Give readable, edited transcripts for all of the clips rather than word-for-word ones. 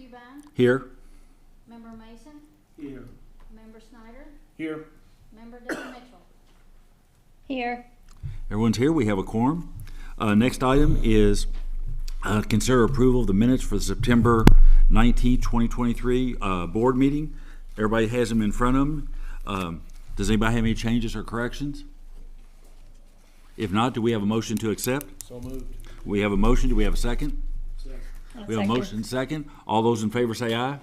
Cubine, Here. Member Mason, Here. Member Snyder, Here. Member Deborah Mitchell. Here. Everyone's here. We have a quorum. Next item is consider approval of the minutes for the September 19th, 2023 board meeting. Everybody has them in front of them. Does anybody have any changes or corrections? If not, do we have a motion to accept? So moved. We have a motion. Do we have a second? Second. We have a motion and second. All those in favor say aye.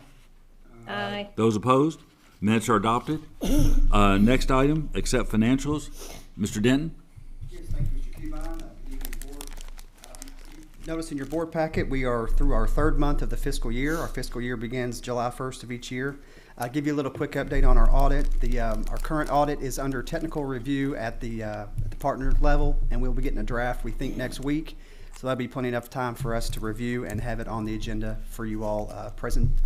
Aye. Those opposed? Minutes are adopted. Next item, accept financials. Mr. Denton? Yes, thank you, Mr. Cubine. Good evening, board. Notice in your board packet, we are through our third month of the fiscal year. Our fiscal year begins July 1st of each year. I'll give you a little quick update on our audit. Our current audit is under technical review at the partner level, and we'll be getting a draft, we think, next week. So that'll be plenty enough time for us to review and have it on the agenda for you all, a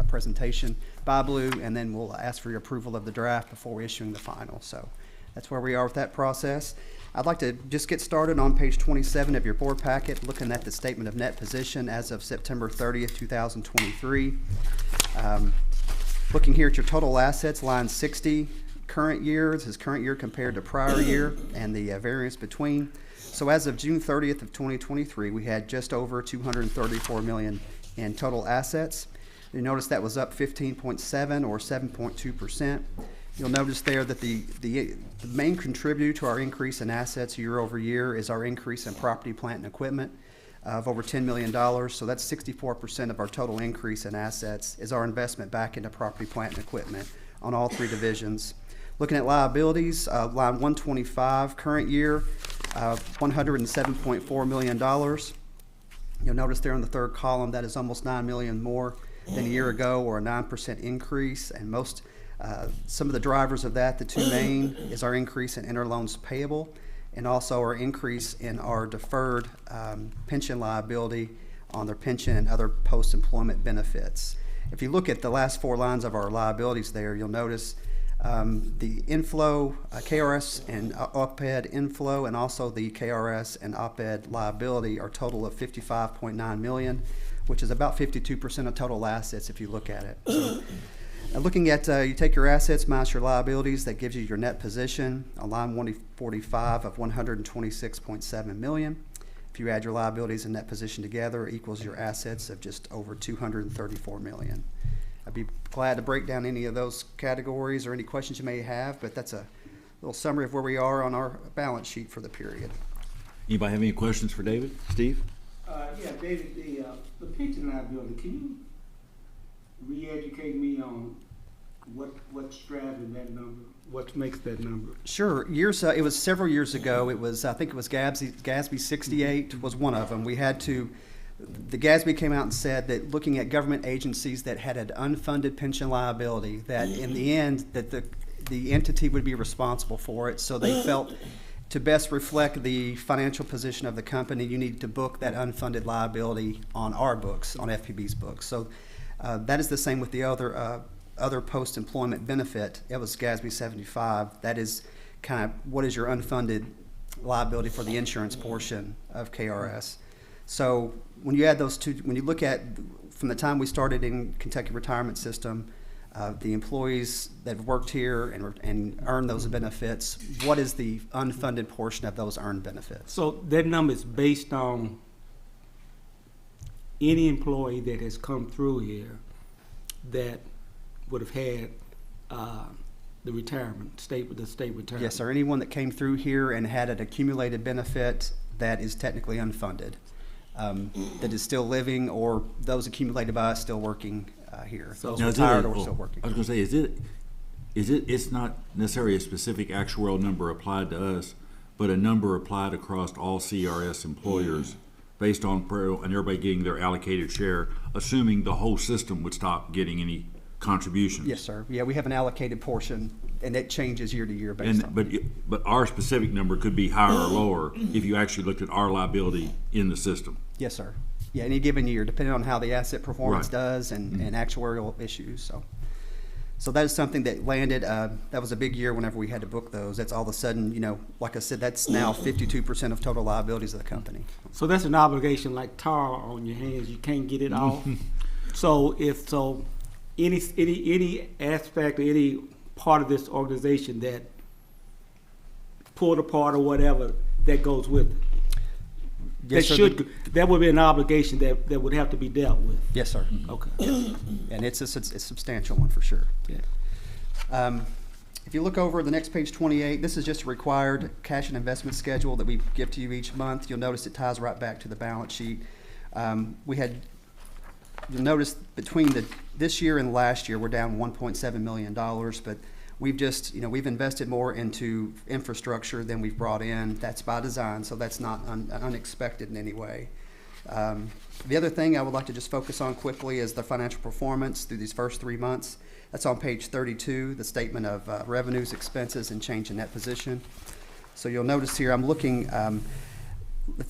presentation by Blue, and then we'll ask for your approval of the draft before issuing the final. So that's where we are with that process. I'd like to just get started on page 27 of your board packet, looking at the statement of net position as of September 30th, 2023. Looking here at your total assets, line 60, current year. This is current year compared to prior year and the variance between. So as of June 30th of 2023, we had just over $234 million in total assets. You notice that was up 15.7 or 7.2%. You'll notice there that the main contributor to our increase in assets year over year is our increase in property, plant, and equipment of over $10 million. So that's 64% of our total increase in assets is our investment back into property, plant, and equipment on all three divisions. Looking at liabilities, line 125, current year, $107.4 million. You'll notice there in the third column that is almost $9 million more than a year ago, or a 9% increase. And some of the drivers of that, the two main, is our increase in interloans payable and also our increase in our deferred pension liability on their pension and other post-employment benefits. If you look at the last four lines of our liabilities there, you'll notice the inflow, KRS and OPED inflow, and also the KRS and OPED liability are a total of $55.9 million, which is about 52% of total assets if you look at it. So, looking at, you take your assets minus your liabilities, that gives you your net position on line 145 of $126.7 million. If you add your liabilities and net position together, it equals your assets of just over $234 million. I'd be glad to break down any of those categories or any questions you may have, but that's a little summary of where we are on our balance sheet for the period. Anybody have any questions for David? Steve? Yeah, David, the pension liability, can you re-educate me on what's driving that number? What makes that number? Sure. It was several years ago. It was, I think it was GASB 68 was one of them. The GASB came out and said that looking at government agencies that had an unfunded pension liability, that in the end that the entity would be responsible for it. So they felt to best reflect the financial position of the company, you needed to book that unfunded liability on our books, on FPB's books. So that is the same with the other post-employment benefit. It was GASB 75. That is kind of what is your unfunded liability for the insurance portion of KRS. So when you add those two, when you look at from the time we started in Kentucky Retirement System, the employees that have worked here and earned those benefits, what is the unfunded portion of those earned benefits? So that number is based on any employee that has come through here that would have had the state retirement. Yes, sir. Anyone that came through here and had an accumulated benefit that is technically unfunded, that is still living, or those accumulated by us still working here. So those retired or still working. I was going to say, it's not necessarily a specific actuarial number applied to us, but a number applied across all CRS employers based on and everybody getting their allocated share, assuming the whole system would stop getting any contributions. Yes, sir. Yeah, we have an allocated portion, and it changes year to year based on. But our specific number could be higher or lower if you actually looked at our liability in the system. Yes, sir. Yeah, any given year, depending on how the asset performance Right. does and actuarial issues. So that is something that landed. That was a big year whenever we had to book those. That's all of a sudden, like I said, that's now 52% of total liabilities of the company. So that's an obligation like tar on your hands. You can't get it off. So any aspect or any part of this organization that pulled apart or whatever, that goes with it. Yes, That sir. that would be an obligation that would have to be dealt with. Yes, sir. Okay. And it's a substantial one for sure. Yeah. If you look over the next page 28, this is just a required cash and investment schedule that we give to you each month. You'll notice it ties right back to the balance sheet. You'll notice between this year and last year, we're down $1.7 million, but we've invested more into infrastructure than we've brought in. That's by design, so that's not unexpected in any way. The other thing I would like to just focus on quickly is the financial performance through these first 3 months. That's on page 32, the statement of revenues, expenses, and change in net position. So you'll notice here, I'm looking at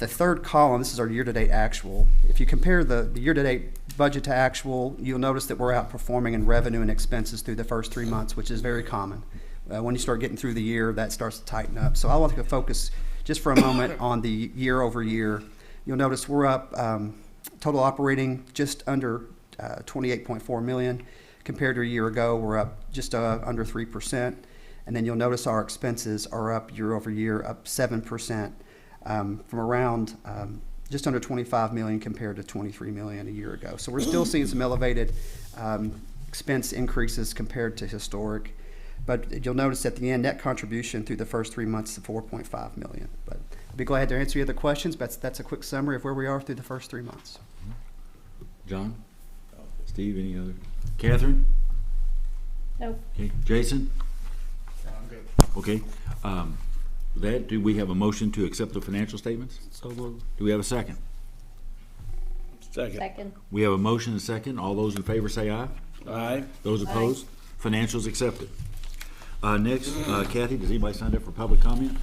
the third column. This is our year-to-date actual. If you compare the year-to-date budget to actual, you'll notice that we're outperforming in revenue and expenses through the first 3 months, which is very common. When you start getting through the year, that starts to tighten up. So I want to focus just for a moment on the year over year. You'll notice we're up total operating just under 28.4 million. Compared to a year ago, we're up just under 3%. And then you'll notice our expenses are up year over year, up 7%, from around just under 25 million compared to 23 million a year ago. So we're still seeing some elevated expense increases compared to historic. But you'll notice at the end, net contribution through the first 3 months is 4.5 million. But I'll be glad to answer your other questions, but that's a quick summary of where we are through the first 3 months. John? Steve, any other? Catherine? Nope. Okay, Jason? Okay, do we have a motion to accept the financial statements? So moved. Do we have a second? Second. We have a motion and a second. All those in favor say aye. Aye. Those opposed? Financials accepted. Next, Kathy, does anybody sign up for public comment?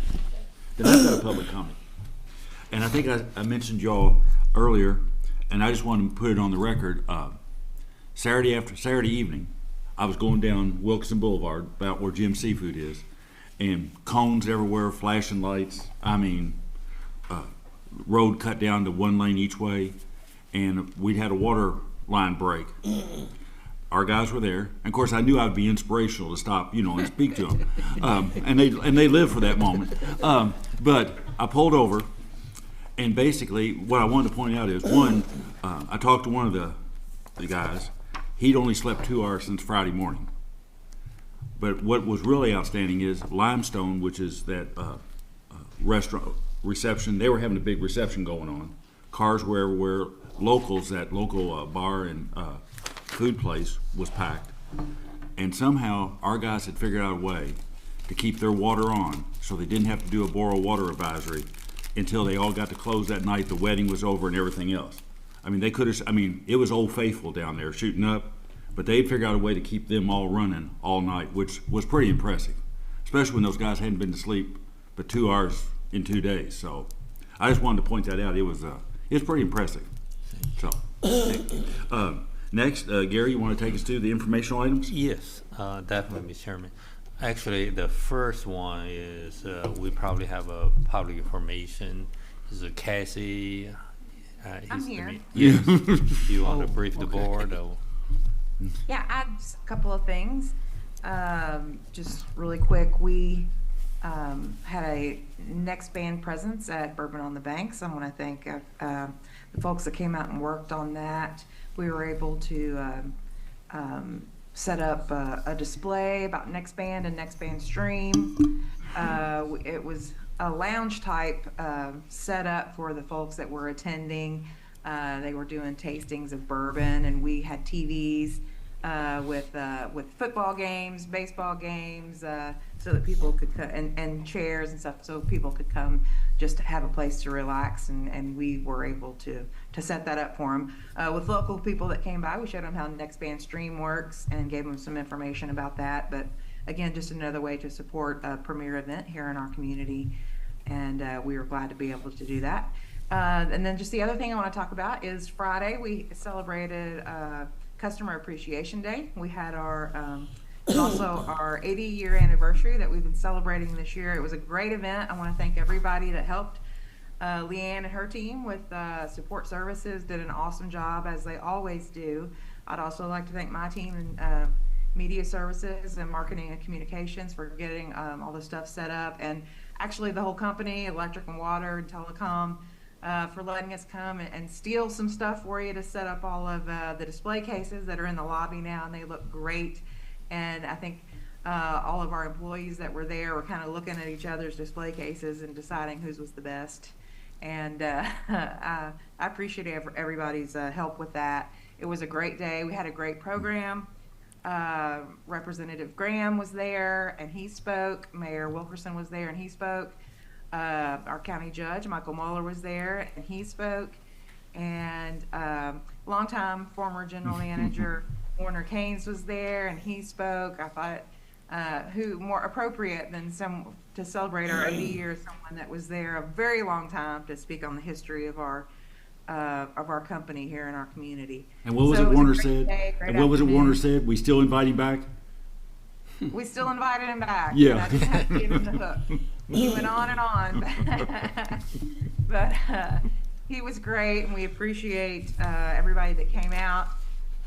Then I've got a public comment. And I think I mentioned y'all earlier, and I just wanted to put it on the record. Saturday evening, I was going down Wilkinson Boulevard, about where Jim's Seafood is, and cones everywhere, flashing lights. I mean, road cut down to 1 lane each way, and we'd had a water line break. Our guys were there, and of course I knew I'd be inspirational to stop, and speak to them, and they live for that moment. But I pulled over, and basically what I wanted to point out is one, I talked to one of the guys. He'd only slept 2 hours since Friday morning. But what was really outstanding is Limestone, which is that restaurant reception. They were having a big reception going on. Cars were everywhere. That local bar and food place was packed. And somehow our guys had figured out a way to keep their water on, so they didn't have to do a boil water advisory until they all got to close that night. The wedding was over and everything else. I mean, it was Old Faithful down there shooting up, but they'd figure out a way to keep them all running all night, which was pretty impressive, especially when those guys hadn't been to sleep but 2 hours in 2 days. So I just wanted to point that out. It was pretty impressive. So next, Gary, you want to take us to the informational items? Yes, definitely, Mr. Chairman. Actually, the first one is we probably have a public information. This is Cassie. I'm here. Yes. You want to brief the board? Or? Yeah, I have a couple of things. Just really quick, we had a next band presence at Bourbon on the Banks. I want to thank the folks that came out and worked on that. We were able to set up a display about Next Band and Next Band Stream. It was a lounge type setup for the folks that were attending. They were doing tastings of bourbon, and we had TVs with football games, baseball games, so that people could and chairs and stuff, so people could come just have a place to relax, and we were able to set that up for them. With local people that came by, we showed them how Next Band Stream works and gave them some information about that. But again, just another way to support a premier event here in our community, and we were glad to be able to do that. And then just the other thing I want to talk about is Friday we celebrated Customer Appreciation Day. We had it's also our 80-year anniversary that we've been celebrating this year. It was a great event. I want to thank everybody that helped Leanne and her team with support services did an awesome job, as they always do. I'd also like to thank my team in media services and marketing and communications for getting all the stuff set up, and actually the whole company, electric and water and telecom, for letting us come and steal some stuff for you to set up all of the display cases that are in the lobby now, and they look great. And I think all of our employees that were there were kind of looking at each other's display cases and deciding whose was the best. And I appreciate everybody's help with that. It was a great day. We had a great program. Representative Graham was there and he spoke. Mayor Wilkerson was there and he spoke. Our county judge, Michael Mueller, was there and he spoke. And longtime former general manager Warner Keynes was there and he spoke. I thought, who more appropriate than to celebrate our 80 years, someone that was there a very long time to speak on the history of our company here in our community. And what was So it was a Warner great said? day, great And what was it afternoon. Warner said? We still invite him back? We still invited him back. Yeah. But I just had to give him the hook. He went on and on. But he was great, and we appreciate everybody that came out.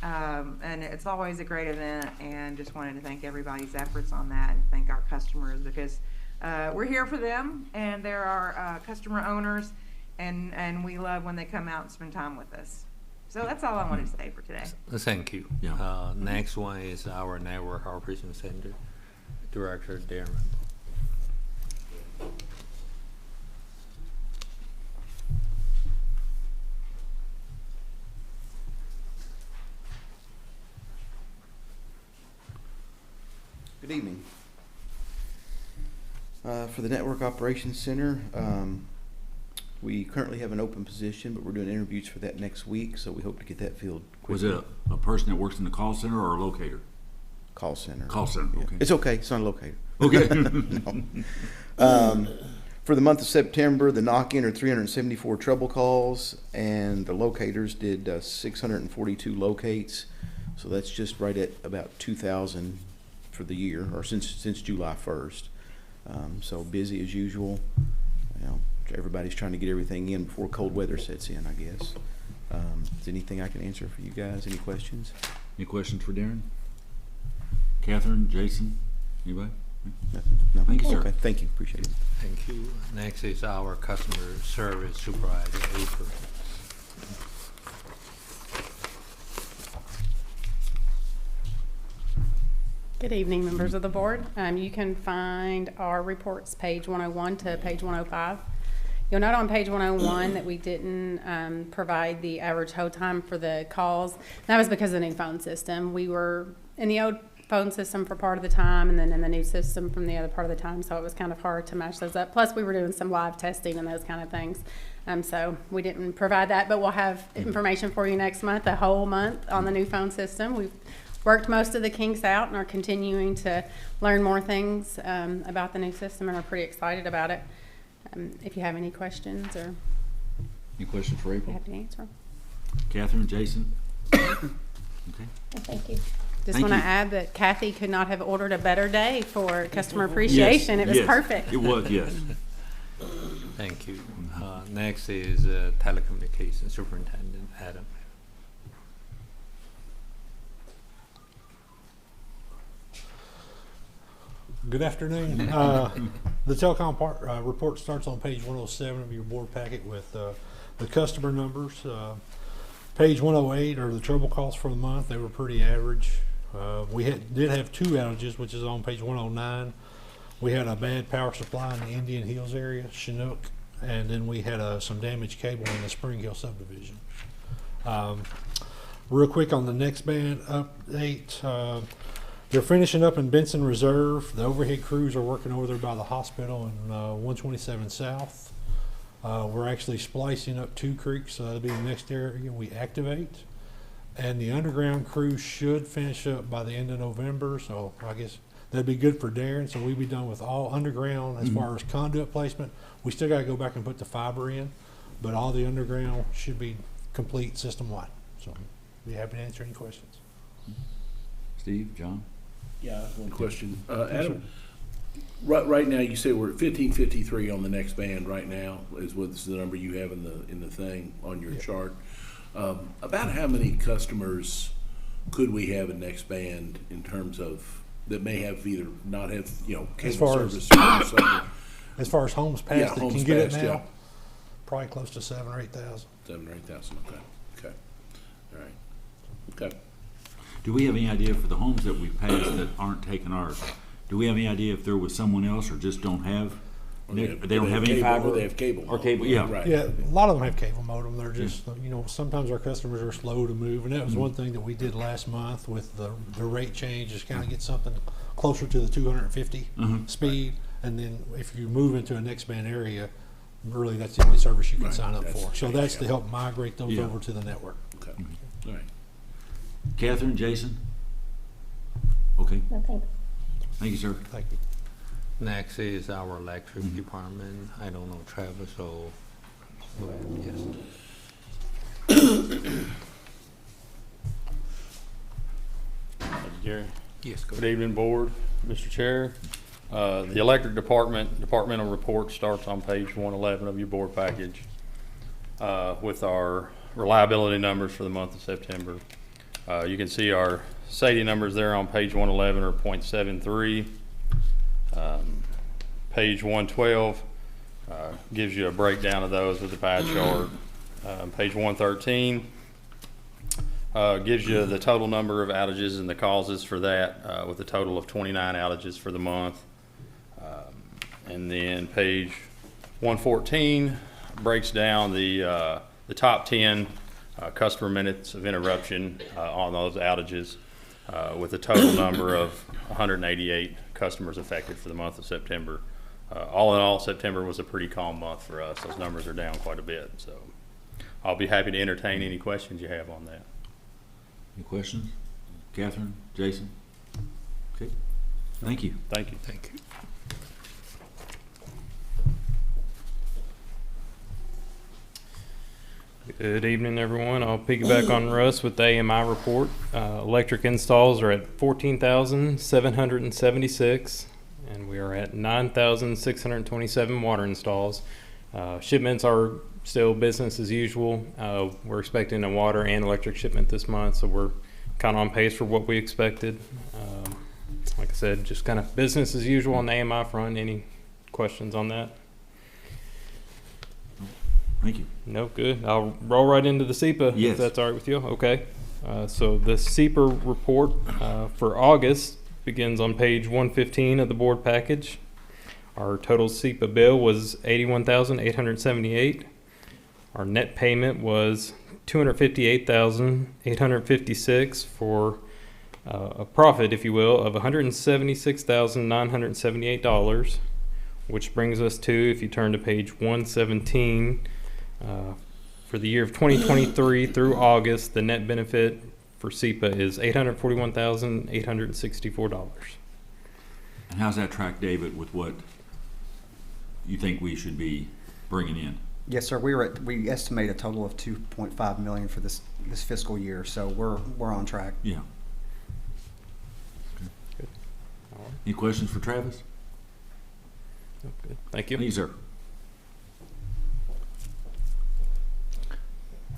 And it's always a great event, and just wanted to thank everybody's efforts on that and thank our customers, because we're here for them, and they're our customer owners, and we love when they come out and spend time with us. So that's all I wanted to say for today. Thank you. Yeah. Next one is our Network Operations Center Director, Darren. Good evening. For the Network Operations Center, we currently have an open position, but we're doing interviews for that next week, so we hope to get that filled Was quickly. it a person that works in the call center or a locator? Call center. Call center, Yeah. okay. It's okay, it's not a locator. Okay. No. For the month of September, the knock-in are 374 trouble calls, and the locators did 642 locates. So that's just right at about 2,000 for the year, or since July 1st. So busy as usual. You know, everybody's trying to get everything in before cold weather sets in, I guess. Is there anything I can answer for you guys? Any questions? Any questions for Darren? Catherine, Jason, anybody? No? Thank you, sir. Okay, thank you, appreciate it. Thank you. Next is our Customer Service Supervisor, April. Good evening, members of the board. You can find our reports, page 101 to page 105. You'll note on page 101 that we didn't provide the average hold time for the calls. That was because of the new phone system. We were in the old phone system for part of the time and then in the new system from the other part of the time, so it was kind of hard to match those up. Plus, we were doing some live testing and those kind of things. So we didn't provide that, but we'll have information for you next month, a whole month on the new phone system. We've worked most of the kinks out and are continuing to learn more things about the new system and are pretty excited about it. If you have any questions or Any questions for be April? happy to answer. Catherine, Jason? Okay. Thank you. Just Thank want to you. add that Kathy could not have ordered a better day for customer appreciation. Yes, It was yes. perfect. It was, yes. Thank you. Next is Telecommunications Superintendent, Adam. Good afternoon. The telecom report starts on page 107 of your board packet with the customer numbers. Page 108 are the trouble calls for the month. They were pretty average. We did have 2 outages, which is on page 109. We had a bad power supply in the Indian Hills area, Chinook, and then we had some damaged cable in the Spring Hill subdivision. Real quick on the next band update, they're finishing up in Benson Reserve. The overhead crews are working over there by the hospital in 127 South. We're actually splicing up 2 creeks, so that'll be the next area we activate. And the underground crew should finish up by the end of November, so I guess that'd be good for Darren. So we'll be done with all underground as far as conduit placement. We still gotta go back and put the fiber in, but all the underground should be complete system-wide. So be happy to answer any questions. Steve, John? Yeah, I have one question. Adam, Right now, you say we're at 1553 on the next band right now, is what's the number you have in the thing on your chart. About how many customers could we have in next band in terms of, that may have either not have, cable far as- service or something? As far as homes Yeah, passed that homes can get it passed, now, yeah. probably close to 7,000 or 8,000. 7,000 or 8,000, okay, all right, okay. Do we have any idea for the homes that we've passed that aren't taking ours? Do we have any idea if they're with someone else or just don't have? They don't have any cable, fiber? or they have cable. Or cable, yeah. Right. Yeah, a lot of them have cable modem. They're just, sometimes our customers are slow to move, and that was one thing that we did last month with the rate change, is kind of get something closer to the 250 speed, and then if you move into a next band area, really that's the only service you can Right, sign up that's- for. So that's to help migrate those Yeah. over to the network. Okay, all right. Catherine, Jason? Okay, No, thanks. thank you, sir. Thank you. Next is our electric department. I don't know Travis, so go ahead, yes. Gary. Yes, go Good ahead. evening, Board, Mr. Chair. The electric department, departmental report starts on page 111 of your board package with our reliability numbers for the month of September. You can see our SAIDI numbers there on page 111 are 0.73. Page 112 gives you a breakdown of those with the pie chart. Page 113 gives you the total number of outages and the causes for that, with a total of 29 outages for the month. And then page 114 breaks down the top 10 customer minutes of interruption on those outages, with a total number of 188 customers affected for the month of September. All in all, September was a pretty calm month for us. Those numbers are down quite a bit, so I'll be happy to entertain any questions you have on that. Any questions? Catherine, Jason? Okay, thank you. Thank you. Thank you. Good evening, everyone. I'll piggyback on Russ with the AMI report. Electric installs are at 14,776, and we are at 9,627 water installs. Shipments are still business as usual. We're expecting a water and electric shipment this month, so we're kind of on pace for what we expected. Like I said, just kind of business as usual on the AMI front. Any questions on that? Thank you. No, good. I'll roll right into the SEPA, Yes. if that's all right with you. Okay. So the SEPA report for August begins on page 115 of the board package. Our total SEPA bill was $81,878. Our net payment was $258,856 for a profit, if you will, of $176,978, which brings us to, if you turn to page 117, for the year of 2023 through August, the net benefit for SEPA is $841,864. And how's that track, David, with what you think we should be bringing in? Yes, sir. We estimate a total of 2.5 million for this fiscal year, so we're on track. Yeah. Good. All right. Any questions for Travis? Good. Thank you. Thank you, sir.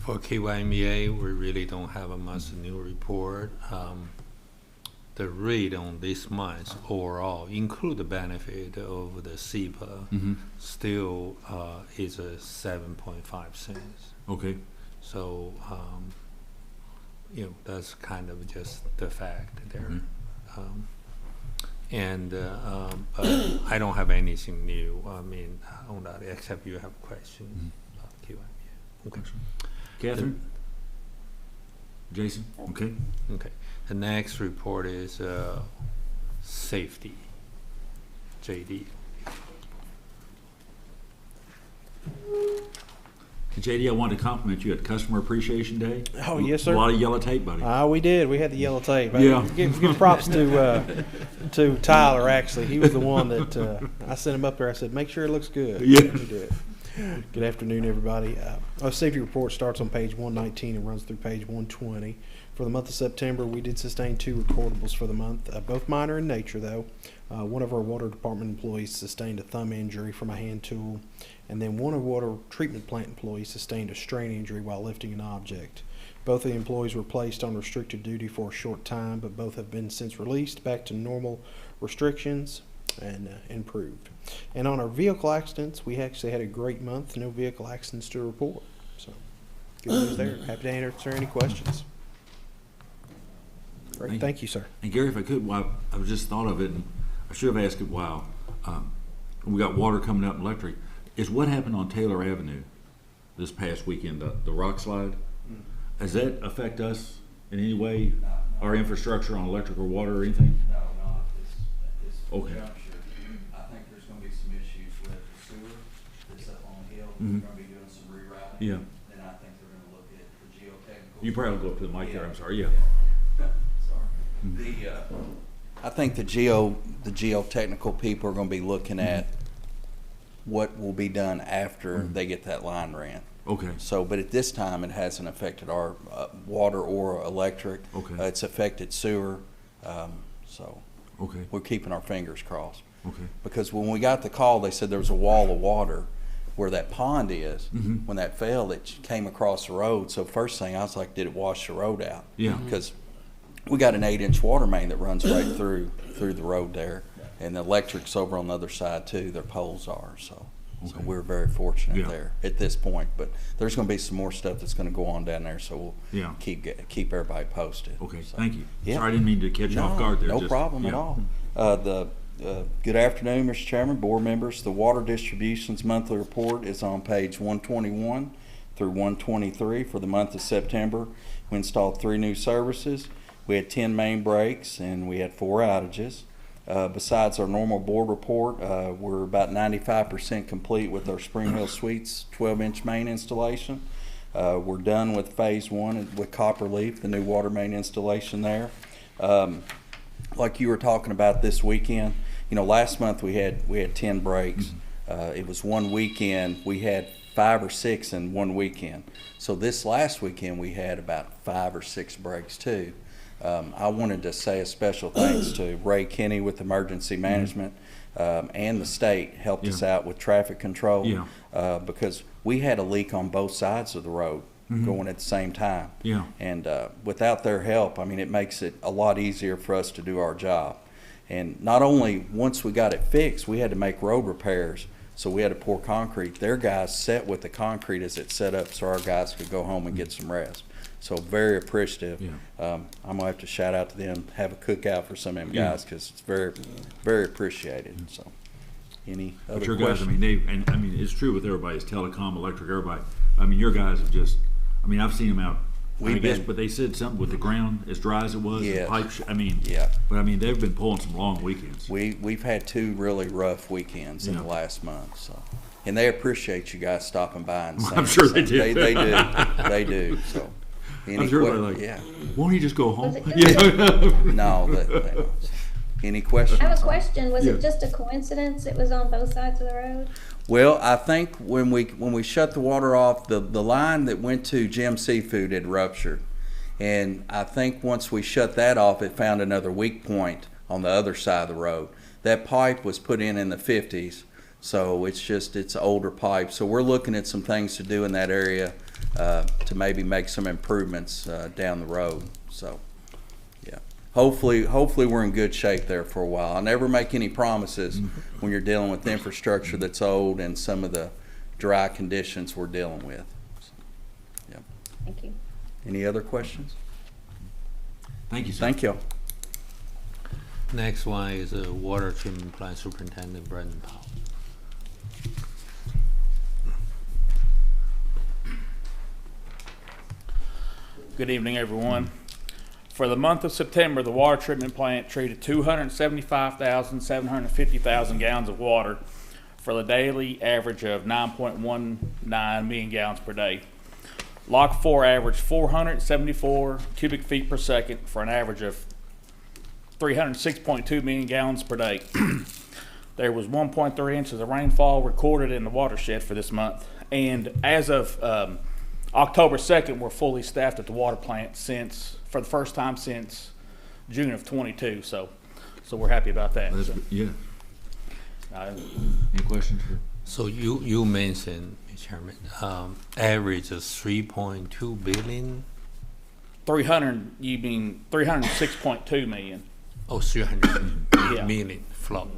For KYMEA, we really don't have a much new report. The rate on this month overall, include the benefit of the SEPA, still is a 7.5 cents. Okay. So, that's kind of just the fact there. I don't have anything new, on that, except you have questions about KYMEA. Okay. Catherine? Jason? Okay. Okay. The next report is safety. JD. And JD, I wanted to compliment you at Customer Appreciation Day. Oh, yes, sir. A lot of yellow tape, buddy. We did. We had the yellow tape. Yeah. Give props to Tyler, actually. He was the one that I sent him up there. I said, make sure it looks good. Yeah. He did. Good afternoon, everybody. Our safety report starts on page 119 and runs through page 120. For the month of September, we did sustain 2 recordables for the month, both minor in nature though. One of our water department employees sustained a thumb injury from a hand tool, and then one of water treatment plant employees sustained a strain injury while lifting an object. Both of the employees were placed on restricted duty for a short time, but both have been since released back to normal restrictions and improved. And on our vehicle accidents, we actually had a great month. No vehicle accidents to report. So, good news there. Happy to answer any questions. Great. Thank you, sir. And Gary, if I could, well, I was just thought of it, and I should have asked it while we got water coming up and electric. Is what happened on Taylor Avenue this past weekend, the rock slide? Does that affect us in any way, our infrastructure on electric or water or anything? No, not at this Okay. juncture. I think there's gonna be some issues with the sewer that's up on the hill. Mhm. We're gonna be doing some rerouting. Yeah. Then I think they're gonna look at the geotechnical. You probably go up to the mic there, I'm sorry, yeah. Sorry. I think the geotechnical people are gonna be looking at what will be done after they get that line ran. Okay. So, but at this time, it hasn't affected our water or electric. Okay. It's affected sewer, so Okay. we're keeping our fingers crossed. Okay. Because when we got the call, they said there was a wall of water where that pond is. Mhm. When that fell, it came across the road. So first thing, I was like, did it wash the road out? Yeah. Because we got an 8-inch water main that runs right through the road there. And the electric's over on the other side too, their poles are, so Okay. we're very fortunate Yeah. there at this point. But there's gonna be some more stuff that's gonna go on down there, so we'll Yeah. keep everybody posted. Okay, So, thank you. yeah. Sorry, I didn't mean to catch you off guard there. No just- problem at yeah. all. Good afternoon, Mr. Chairman, board members. The Water Distribution's monthly report is on page 121 through 123 for the month of September. We installed 3 new services. We had 10 main breaks and we had 4 outages. Besides our normal board report, we're about 95% complete with our Spring Hill Suites 12-inch main installation. We're done with phase 1 with Copperleaf, the new water main installation there. Like you were talking about this weekend, you know, last month we had 10 breaks. It was one weekend, we had 5 or 6 in one weekend. So this last weekend we had about 5 or 6 breaks too. I wanted to say a special thanks to Ray Kinney with Emergency Management, and the state helped us out with traffic control. Yeah. Because we had a leak on both sides of the road going at the same time. Yeah. And without their help, I mean, it makes it a lot easier for us to do our job. And not only once we got it fixed, we had to make road repairs. So we had to pour concrete. Their guys set with the concrete as it's set up so our guys could go home and get some rest. So very appreciative. Yeah. I'm gonna have to shout out to them, have a cookout for some of them Yeah. guys because it's very, very appreciated. So, any other But your guys, I questions? mean, I mean, it's true with everybody's telecom, electric, everybody. I mean, your guys have just, I mean, I've seen them out. I We've guess, been- but they said something with the ground as dry as it was, Yes. and pipes, I mean, Yeah. but I mean, they've been pulling some long weekends. We've had 2 really rough weekends in Yeah. the last month, so. And they appreciate you guys stopping by and saying. I'm sure they something. do. They do, they do, so. I'm sure they're que- like, Yeah, won't he just go home? Was it just Yeah. no, they don't. Any questions? I have a question. Was Yeah. it just a coincidence it was on both sides of the road? Well, I think when we shut the water off, the line that went to Jim Seafood had ruptured. And I think once we shut that off, it found another weak point on the other side of the road. That pipe was put in the 50s, so it's older pipe. So we're looking at some things to do in that area to maybe make some improvements down the road. So, yeah. Hopefully we're in good shape there for a while. I never make any promises when you're dealing with infrastructure that's old and some of the dry conditions we're dealing with. So, yeah. Thank you. Any other questions? Thank you, sir. Thank you. Next one is Water Treatment Plant Superintendent Brendan Powell. Good evening, everyone. For the month of September, the water treatment plant treated 275,750,000 gallons of water for the daily average of 9.19 million gallons per day. Lock 4 averaged 474 cubic feet per second for an average of 306.2 million gallons per day. There was 1.3 inches of rainfall recorded in the watershed for this month. And as of October 2nd, we're fully staffed at the water plant for the first time since June of 22. So we're happy about that. That's, So, yeah. uh, Any questions? So you mentioned, Mr. Chairman, average of 3.2 billion. 300, you mean 306.2 million? Oh, 300 Yeah. million flow.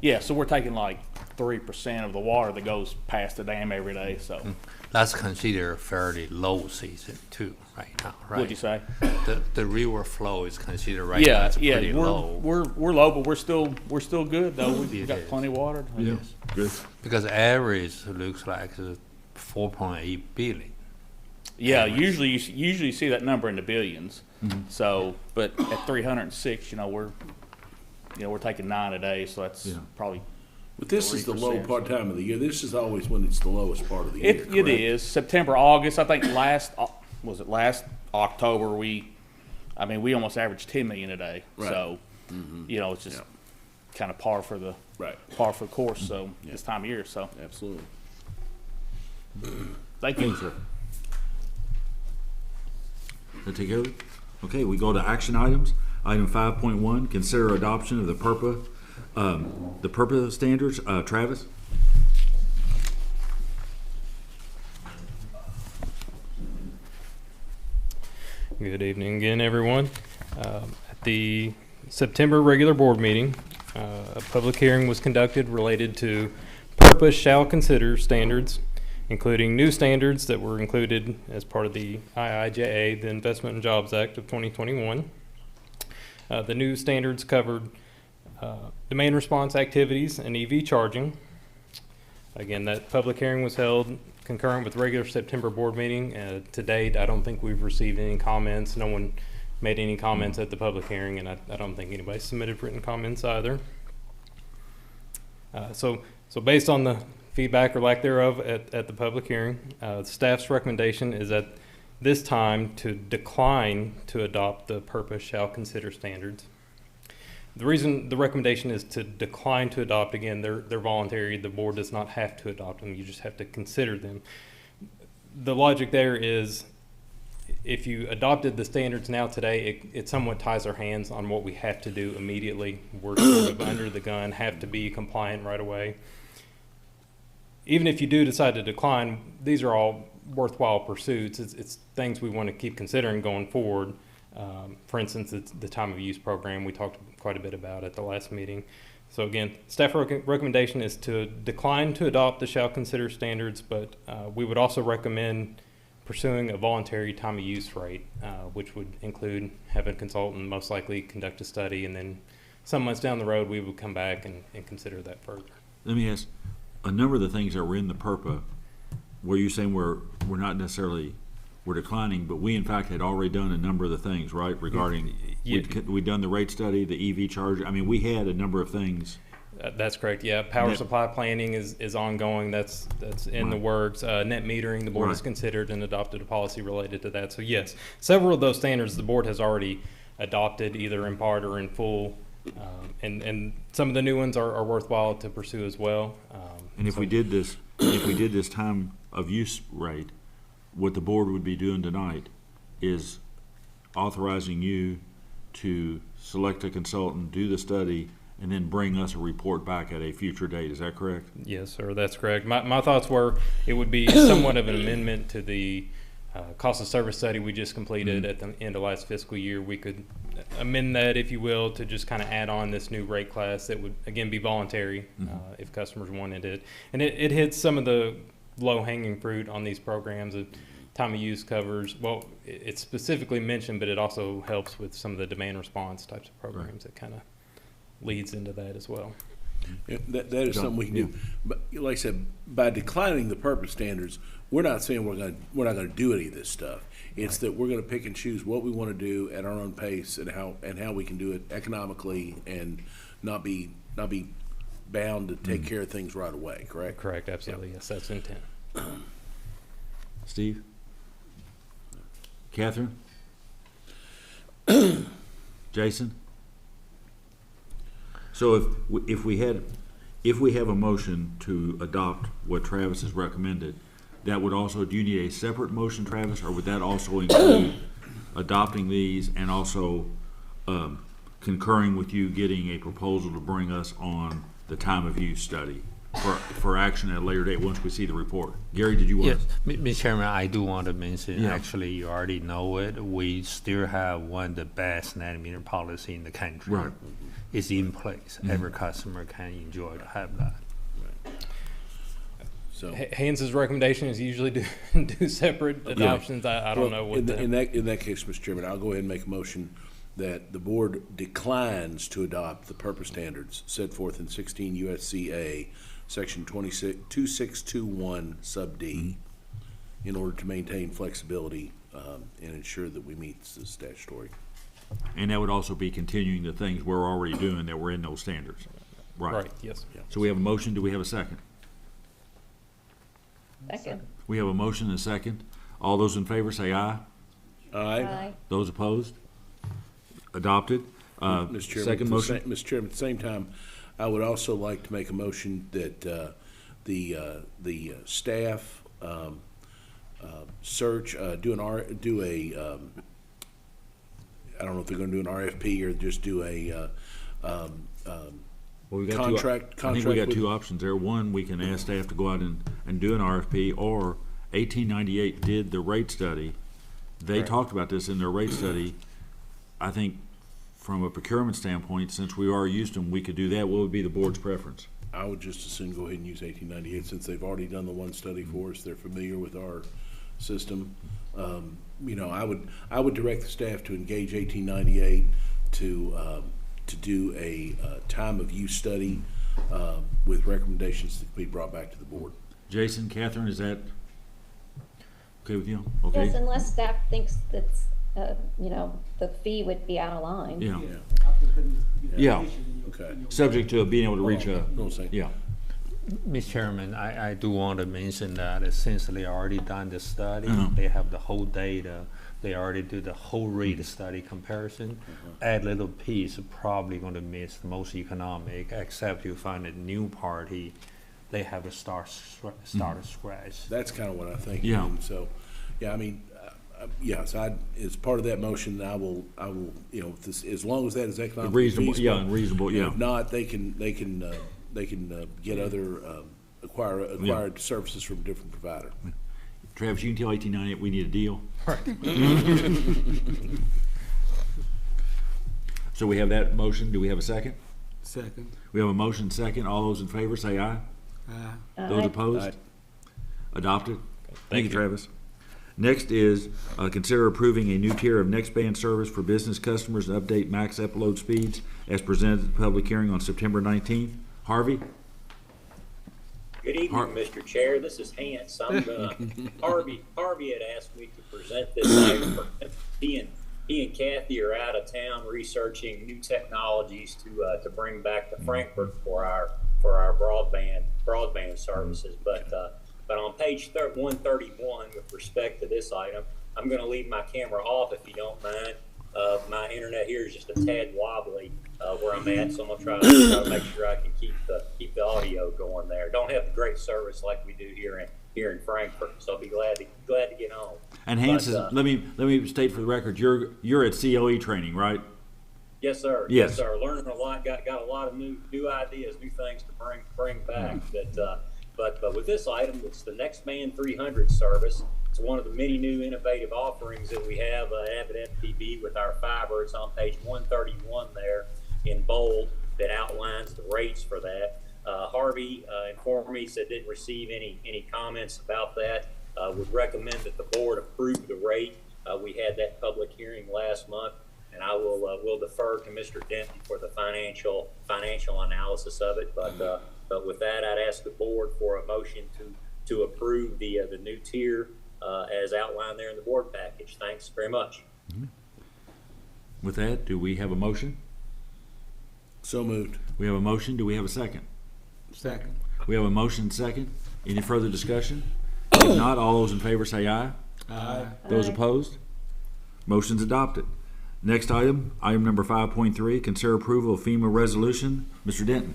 Yeah, so we're taking like 3% of the water that goes past the dam every day. So That's considered fairly low season too, right now, right? what'd you say? The river flow is considered right now Yeah, it's yeah, pretty low. we're low, but we're still good though. We've It got is. plenty of water. Yeah, good. Because average looks like 4.8 billion. Yeah, usually you see that number in the billions. Mm-hmm. So, but at 306, we're taking 9 a day, so that's Yeah. probably. But this is the low 3%. part time of the year. This is always when it's the lowest part of the year. It correct? is September, August. I think last October we almost averaged 10 million a day. Right. So, it's just kind of par for the course. So this time of year. So Absolutely. thank you. Thanks, sir. That take care of it? Okay, we go to action items. Item 5.1, consider adoption of the PURPA standards. Travis? Good evening again, everyone. At the September regular board meeting, a public hearing was conducted related to PURPA shall consider standards, including new standards that were included as part of the IIJA, the Investment and Jobs Act of 2021. The new standards covered demand response activities and EV charging. Again, that public hearing was held concurrent with regular September board meeting. To date, I don't think we've received any comments. No one made any comments at the public hearing, and I don't think anybody submitted written comments either. So based on the feedback or lack thereof at the public hearing, staff's recommendation is at this time to decline to adopt the PURPA shall consider standards. The reason the recommendation is to decline to adopt, again, they're voluntary. The board does not have to adopt them. You just have to consider them. The logic there is if you adopted the standards now today, it somewhat ties our hands on what we have to do immediately. We're sort of under the gun, have to be compliant right away. Even if you do decide to decline, these are all worthwhile pursuits. It's things we want to keep considering going forward. For instance, it's the time of use program we talked quite a bit about at the last meeting. So again, staff recommendation is to decline to adopt the shall consider standards, but we would also recommend pursuing a voluntary time of use rate, which would include having a consultant most likely conduct a study, and then some months down the road we would come back and consider that further. Let me ask, a number of the things that were in the PURPA, were you saying we're not necessarily, we're declining, but we in fact had already done a number of the things, right, regarding, we'd done the rate study, the EV charge, I mean, we had a number of things. That's correct. Yeah, power supply planning is ongoing. That's in the works. Net metering, the board has considered and adopted a policy related to that. So yes, several of those standards the board has already adopted, either in part or in full, and some of the new ones are worthwhile to pursue as well. And if we did this time of use rate, what the board would be doing tonight is authorizing you to select a consultant, do the study, and then bring us a report back at a future date. Is that correct? Yes, sir, that's correct. My thoughts were it would be somewhat of an amendment to the cost of service study we just completed at the end of last fiscal year. We could amend that, if you will, to just kind of add on this new rate class that would, again, be voluntary if customers wanted it. And it hits some of the low-hanging fruit on these programs. Time of use covers, well, it's specifically mentioned, but it also helps with some of the demand response types of programs that kind of leads into that as well. Yeah, that is something we can do. But like I said, by declining the PURPA standards, we're not saying we're not going to do any of this stuff. It's that we're going to pick and choose what we want to do at our own pace and how we can do it economically and not be bound to take care of things right away. Correct? Correct. Absolutely. Yes, that's the intent. Steve? Catherine? Jason? So if we have a motion to adopt what Travis has recommended, that would also, do you need a separate motion, Travis, or would that also include adopting these and also concurring with you getting a proposal to bring us on the time of use study for action at a later date once we see the report? Gary, did you want Yes, to? Mr. Chairman, I do want to mention, Yeah. actually, you already know it, we still have one of the best net meter policy in the country. Right. It's in place. Every customer can enjoy to have that. So. Hans's recommendation is usually do separate adoptions. I don't know what in that case, Mr. Chairman, I'll go ahead and make a motion that the board declines to adopt the purpose standards set forth in 16 USCA section 2621 sub D in order to maintain flexibility and ensure that we meet the statutory. And that would also be continuing the things we're already doing that were in those standards. Right, yes. So we have a motion. Do we have a second? Second. We have a motion and a second. All those in favor say aye. Aye. Those opposed? Adopted. Mr. Chairman, Second motion. Mr. Chairman, at the same time, I would also like to make a motion that the staff search, I don't know if they're going to do an RFP or just do a Well, we got contract. I think we got with- two options there. One, we can ask staff to go out and do an RFP, or 1898 did the rate study. They talked about this in their rate study. I think from a procurement standpoint, since we are used to them, we could do that. What would be the board's preference? I would just as soon go ahead and use 1898 since they've already done the one study for us. They're familiar with our system. I would direct the staff to engage 1898 to do a time of use study with recommendations that can be brought back to the board. Jason, Catherine, is that okay with you? Okay. Yes, unless staff thinks that's, the fee would be out of line. Yeah. Yeah. Yeah. Okay. Subject to being able to reach a, Know what I'm saying? yeah. Mr. Chairman, I do want to mention that since they already done the study, Mhm. they have the whole data, they already do the whole rate study comparison. Add little piece, probably going to miss the most economic, except you find a new party, they have a start of scratch. That's kind of what I think. Yeah. And so, yeah, I mean, yes, as part of that motion, I will, if this, as long as that is economically Reasonable, feasible. yeah, and reasonable, yeah. If not, they can get other, acquired services from a different provider. Travis, you can tell 1898 we need a deal. So we have that motion. Do we have a second? Second. We have a motion second. All those in favor say aye. Those Aye. opposed? Aye. Adopted. Thank you, Travis. Next is consider approving a new tier of next band service for business customers and update max upload speeds as presented at the public hearing on September 19th. Harvey? Good evening, Har- Mr. Chair. This is Hans. Harvey had asked me to present this item. He and Kathy are out of town researching new technologies to bring back to Frankfurt for our broadband services. But on page 131, with respect to this item, I'm going to leave my camera off if you don't mind. My internet here is just a tad wobbly where I'm at, so I'm gonna try to make sure I can keep the audio going there. Don't have great service like we do here in Frankfurt, so I'll be glad to get on. And Hans, But, let me state for the record, you're at COE training, right? Yes, sir. Yes. Sir. Learning a lot. Got a lot of new ideas, new things to bring back. But with this item, it's the Next Man 300 service. It's one of the many new innovative offerings that we have at FPB with our fiber. It's on page 131 there in bold that outlines the rates for that. Harvey informed me, said didn't receive any comments about that. Would recommend that the board approve the rate. We had that public hearing last month, and I will defer to Mr. Denton for the financial analysis of it. But with that, I'd ask the board for a motion to approve the new tier as outlined there in the board package. Thanks very much. With that, do we have a motion? So moved. We have a motion. Do we have a second? Second. We have a motion second. Any further discussion? If not, all those in favor say aye. Aye. Those Aye. opposed? Motion's adopted. Next item number 5.3, consider approval of FEMA resolution. Mr. Denton.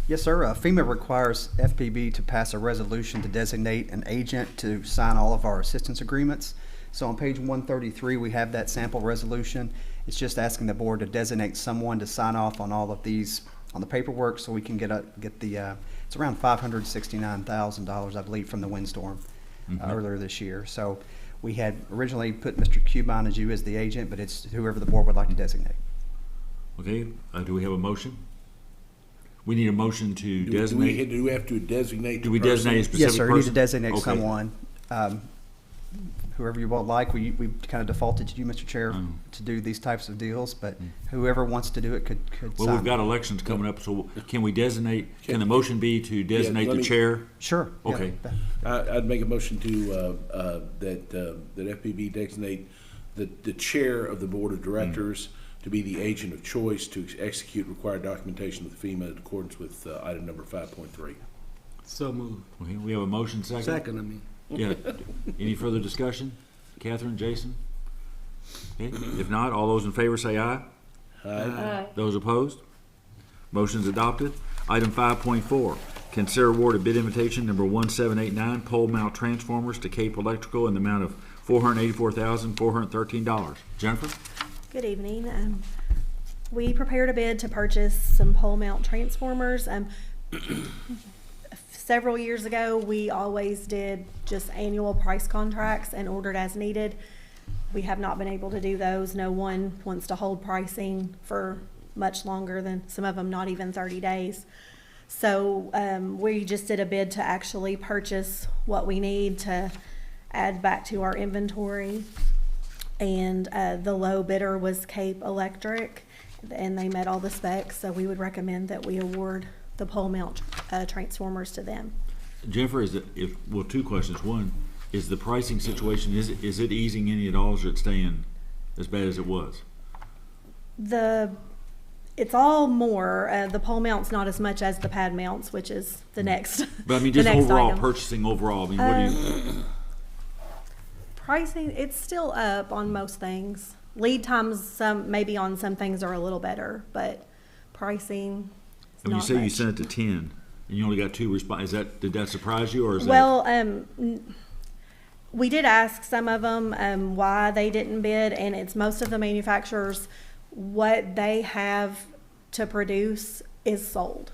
Yes, sir. FEMA requires FPB to pass a resolution to designate an agent to sign all of our assistance agreements. So on page 133, we have that sample resolution. It's just asking the board to designate someone to sign off on all of these, on the paperwork, so we can get the, it's around $569,000, I believe, from the windstorm earlier this year. So we had originally put Mr. Cubine as you as the agent, but it's whoever the board would like to designate. Okay, do we have a motion? We need a motion to designate. Do we have to designate? Do we designate a specific Yes, sir. person? You need to designate Okay. someone. Whoever you would like. We kind of defaulted to you, Mr. Chair, to do these types of deals, but whoever wants to do it could Well, sign. we've got elections coming up, so can we designate, can the motion be to designate let the me- chair? Sure. yeah. Okay. I'd make a motion to, that FPB designate the chair of the board of directors to be the agent of choice to execute required documentation with FEMA in accordance with item number 5.3. So moved. Okay, we have a motion second. Second, I mean. Yeah. Any further discussion? Catherine, Jason? Okay. If not, all those in favor say aye. Aye. Those opposed? Motion's adopted. Item 5.4, consider award of bid invitation number 1789, pole mount transformers to Cape Electrical in the amount of $484,413. Jennifer? Good evening. We prepared a bid to purchase some pole mount transformers. Several years ago, we always did just annual price contracts and ordered as needed. We have not been able to do those. No one wants to hold pricing for much longer than, some of them not even 30 days. So we just did a bid to actually purchase what we need to add back to our inventory. And the low bidder was Cape Electric, and they met all the specs, so we would recommend that we award the pole mount transformers to them. Jennifer, well, two questions. One, is the pricing situation, is it easing any at all, or is it staying as bad as it was? It's all more, the pole mount's not as much as the pad mounts, which is the next. But I mean, the just next overall, item. purchasing overall, I mean, what do you? Pricing, it's still up on most things. Lead times, maybe on some things are a little better, but pricing is I mean, you not say you much. sent it to 10, and you only got 2 responses. Did that surprise you, or is that? Well, we did ask some of them why they didn't bid, and it's most of the manufacturers, what they have to produce is sold.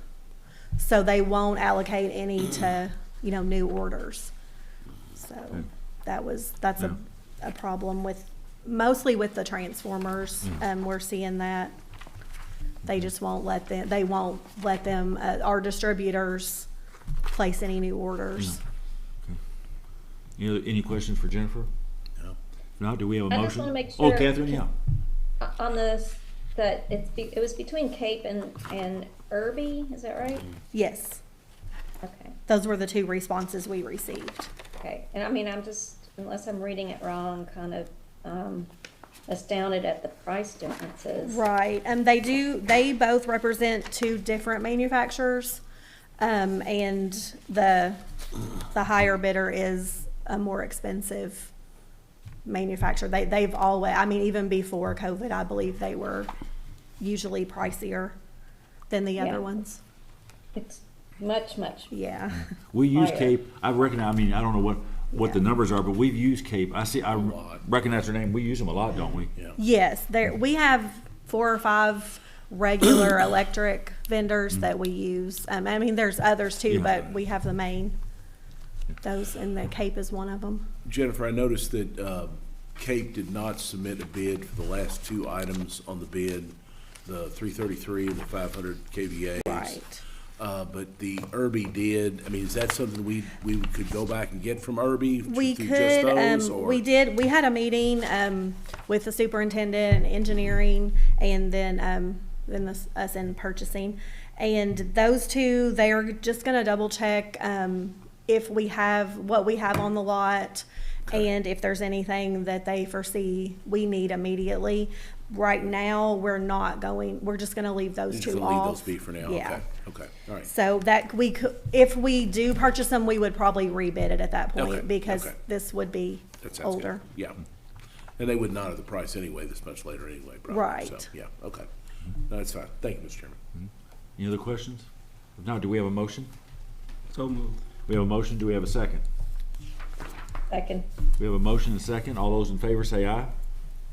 So they won't allocate any to, new orders. So that's a problem mostly with the transformers. We're seeing that. They just won't let them, our distributors place any new orders. Any questions for Jennifer? No. No, do we have a motion? I just want to make Oh, sure. Catherine, yeah. On this, that it was between Cape and Irby, is that right? Yes. Okay. Those were the 2 responses we received. Okay, and I mean, I'm just, unless I'm reading it wrong, kind of astounded at the price differences. Right, and they both represent 2 different manufacturers, and the higher bidder is a more expensive manufacturer. They've always, I mean, even before COVID, I believe they were usually pricier than the other ones. It's much. Yeah. We use higher. Cape. I recognize, I mean, I don't know what the numbers are, but we've used Cape. I recognize their name. We use them a lot, don't we? Yeah. Yes, we have 4 or 5 regular electric vendors that we use. I mean, there's others too, but we have the main. Those, and the Cape is one of them. Jennifer, I noticed that Cape did not submit a bid for the last 2 items on the bid, the 333 and the 500 KVAs. Right. But the Irby did. I mean, is that something we could go back and get from Irby? We through could, just those, or? we did, we had a meeting, with the superintendent and engineering, and then us in purchasing. And those 2, they are just gonna double check, if we have, what we have on the lot, and if there's anything that they foresee we need immediately. Right now, we're just gonna leave those You're 2 just off. gonna leave those be for now? Yeah. Okay, all right. So that we could, if we do purchase them, we would probably rebid it at that point, Okay, because okay. this would be That sounds good. older. Yeah. And they would not have the price anyway, this much later anyway, probably. Right. So, yeah, okay. No, that's fine. Thank you, Mr. Chairman. Any other questions? If not, do we have a motion? So moved. We have a motion. Do we have a second? Second. We have a motion and a second. All those in favor say aye.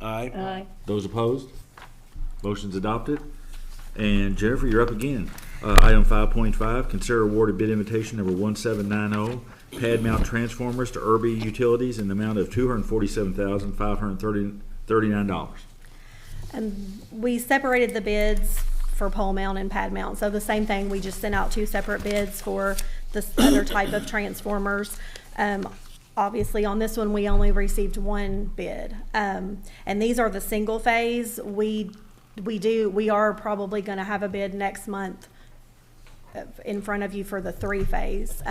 Aye. Aye. Those opposed? Motion's adopted. And Jennifer, you're up again. Item 5.5, consider awarded bid invitation number 1790, pad mount transformers to Irby Utilities in the amount of $247,539. And we separated the bids for pole mount and pad mount. So the same thing, we just sent out 2 separate bids for this other type of transformers. Obviously, on this one, we only received 1 bid. And these are the single phase. We are probably gonna have a bid next month in front of you for the 3-phase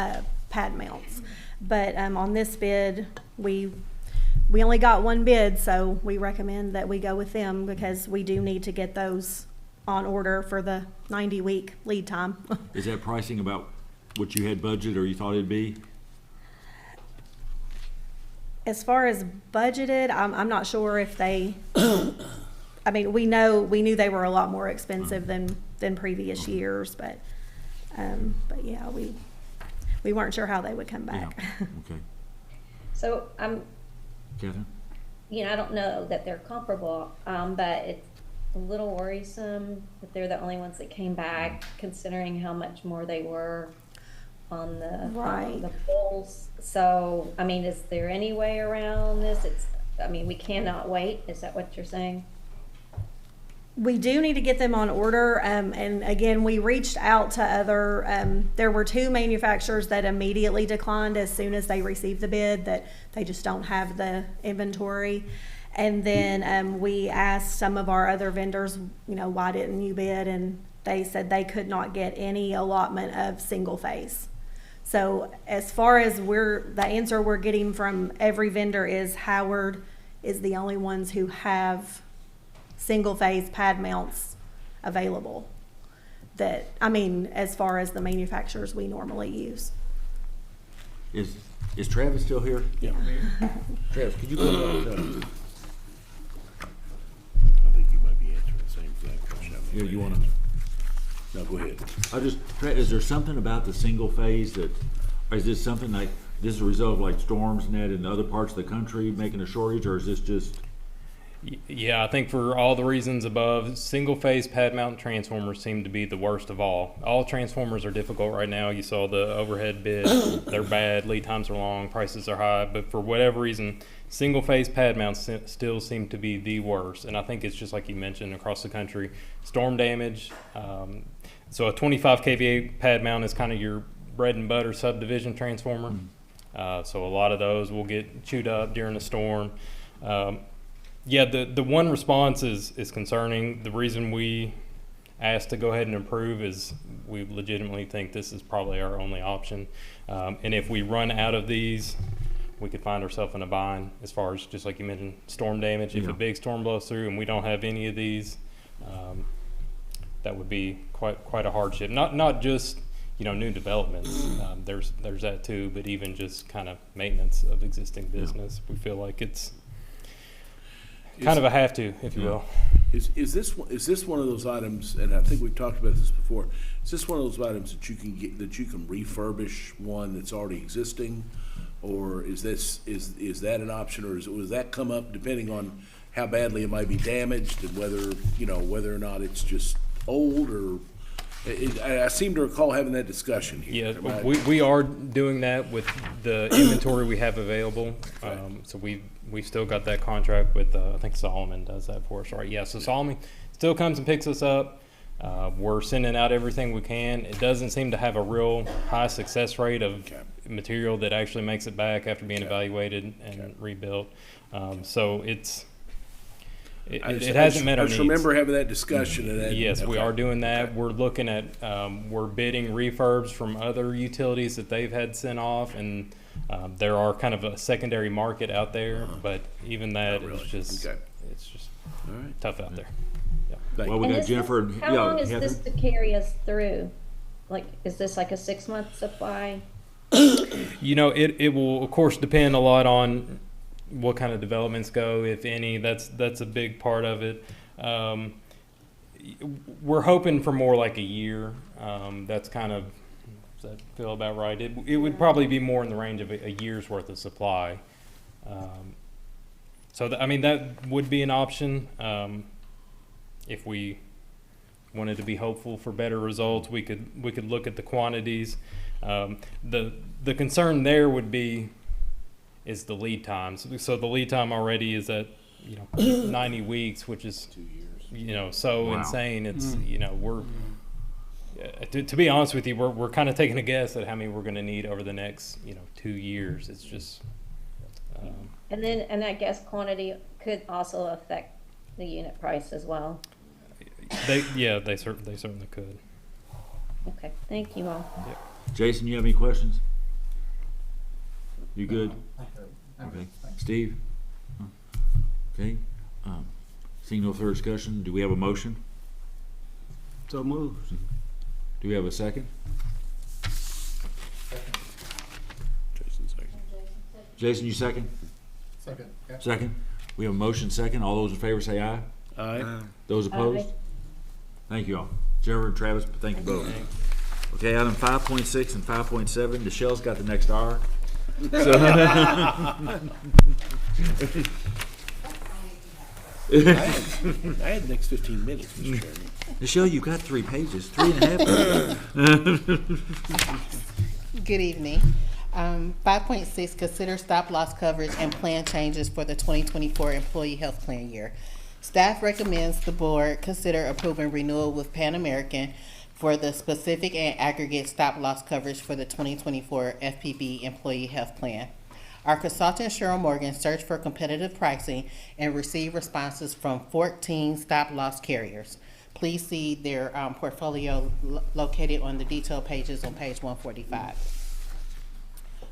pad mounts. But on this bid, we only got 1 bid, so we recommend that we go with them because we do need to get those on order for the 90-week lead time. Is that pricing about what you had budgeted or you thought it'd be? As far as budgeted, I'm not sure if they, I mean, we knew they were a lot more expensive than previous years, but yeah, we weren't sure how they would come back. Yeah. Okay. So Catherine? I don't know that they're comparable, but it's a little worrisome that they're the only ones that came back, considering how much more they were on the the poles. So, I mean, is there any way around this? We cannot wait. Is that what you're saying? We do need to get them on order, and again, we reached out to other, there were 2 manufacturers that immediately declined as soon as they received the bid, that they just don't have the inventory. And then we asked some of our other vendors, why didn't you bid? And they said they could not get any allotment of single phase. So as far as the answer we're getting from every vendor is Howard is the only ones who have single phase pad mounts available. As far as the manufacturers we normally use. Is Travis still here? Yeah. Travis, could you put that up? I think you might be answering the same exact question. Yeah, you wanna? No, go ahead. Is there something about the single phase or is this something like, this is a result of like storms and that in other parts of the country making a shortage, or is this just? Yeah, I think for all the reasons above, single-phase pad mount transformers seem to be the worst of all. All transformers are difficult right now. You saw the overhead bid. They're bad, lead times are long, prices are high, but for whatever reason, single-phase pad mounts still seem to be the worst. And I think it's just like you mentioned across the country, storm damage. So a 25 kVA pad mount is kind of your bread and butter subdivision transformer. So a lot of those will get chewed up during a storm. Yeah, the one response is concerning. The reason we asked to go ahead and approve is we legitimately think this is probably our only option. And if we run out of these, we could find ourselves in a bind as far as, just like you mentioned, storm damage. If a big storm blows through and we don't have any of these, that would be quite a hardship. Not just new developments. There's that too, but even just kind of maintenance of existing business. We feel like it's kind of a have to, if you will. Is this one of those items? And I think we've talked about this before. Is this one of those items that you can get, that you can refurbish one that's already existing, or is that an option, or does that come up depending on how badly it might be damaged and whether or not it's just old or? I seem to recall having that discussion here. Yeah, we are doing that with the inventory we have available. So we've still got that contract with, I think Solomon does that for us, right? Yeah, so Solomon still comes and picks us up. We're sending out everything we can. It doesn't seem to have a real high success rate of material that actually makes it back after being evaluated and rebuilt. So it hasn't met our needs. I just remember having that discussion. Yes, we are doing that. We're looking at, we're bidding refurbs from other utilities that they've had sent off, and there are kind of a secondary market out there, but even that is just, it's just tough out there. Yeah. Well, we got Jennifer. How long is this to carry us through? Like, is this like a 6-month supply? It will, of course, depend a lot on what kind of developments go, if any. That's a big part of it. We're hoping for more like a year. That's kind of, does that feel about right? It would probably be more in the range of a year's worth of supply. I mean, that would be an option. If we wanted to be hopeful for better results, we could look at the quantities. The concern there would be is the lead times. So the lead time already is at 90 weeks, which is 2 years. So Wow. insane. It's we're to be honest with you, we're kind of taking a guess at how many we're going to need over the next 2 years. It's just And I guess quantity could also affect the unit price as well. they certainly could. Okay, thank you all. Jason, you have any questions? You good? Okay. Steve? Okay. Seeing no further discussion, do we have a motion? So moved. Do we have a second? Jason, second. Jason, you second? Second. Second. We have a motion second. All those in favor say aye. Aye. Those opposed? Aye. Thank you all. Jennifer and Travis, thank you both. Okay, item 5.6 and 5.7, Michelle's got the next hour. I had the next 15 minutes, Mr. Chairman. Michelle, you got 3 pages, 3.5 pages. Good evening. 5.6, consider stop-loss coverage and plan changes for the 2024 employee health plan year. Staff recommends the board consider approving renewal with Pan American for the specific and aggregate stop-loss coverage for the 2024 FPB employee health plan. Our consultant, Cheryl Morgan, searched for competitive pricing and received responses from 14 stop-loss carriers. Please see their portfolio located on the detail pages on page 145.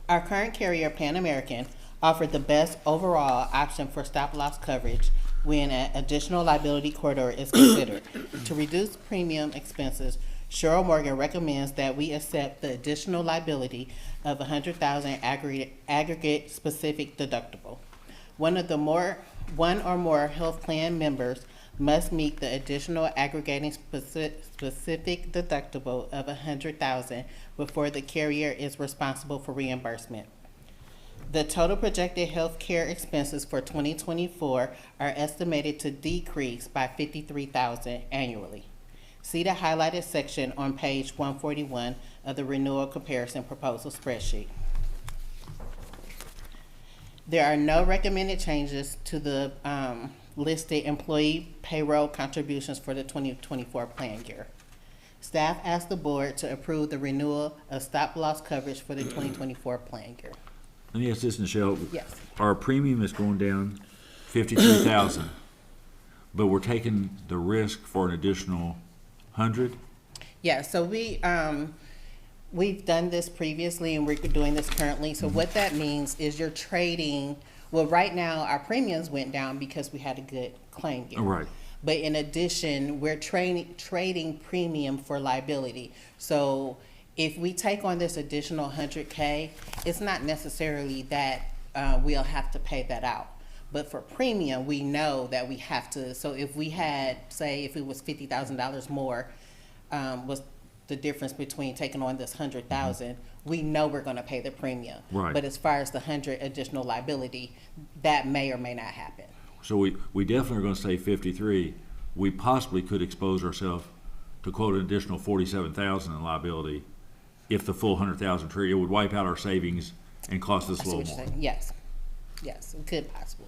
Our current carrier, Pan American, offered the best overall option for stop-loss coverage when an additional liability corridor is considered. To reduce premium expenses, Cheryl Morgan recommends that we accept the additional liability of $100,000 aggregate specific deductible. One or more health plan members must meet the additional aggregating specific deductible of $100,000 before the carrier is responsible for reimbursement. The total projected health care expenses for 2024 are estimated to decrease by $53,000 annually. See the highlighted section on page 141 of the renewal comparison proposal spreadsheet. There are no recommended changes to the listed employee payroll contributions for the 2024 plan year. Staff asked the board to approve the renewal of stop-loss coverage for the 2024 plan year. Let me ask this, Michelle. Yes. Our premium is going down $53,000, but we're taking the risk for an additional 100? Yeah, so we've done this previously and we're doing this currently. So what that means is you're trading, well, right now our premiums went down because we had a good claim year. Right. But in addition, we're trading premium for liability. So if we take on this additional 100K, it's not necessarily that we'll have to pay that out. But for premium, we know that we have to. So if we had, say, if it was $50,000 more, was the difference between taking on this 100,000, we know we're going to pay the premium. Right. But as far as the 100 additional liability, that may or may not happen. So we definitely are going to say 53. We possibly could expose ourselves to quote an additional 47,000 in liability if the full 100,000 tree. It would wipe out our savings and cost us a little more. Yes, yes, it could possibly.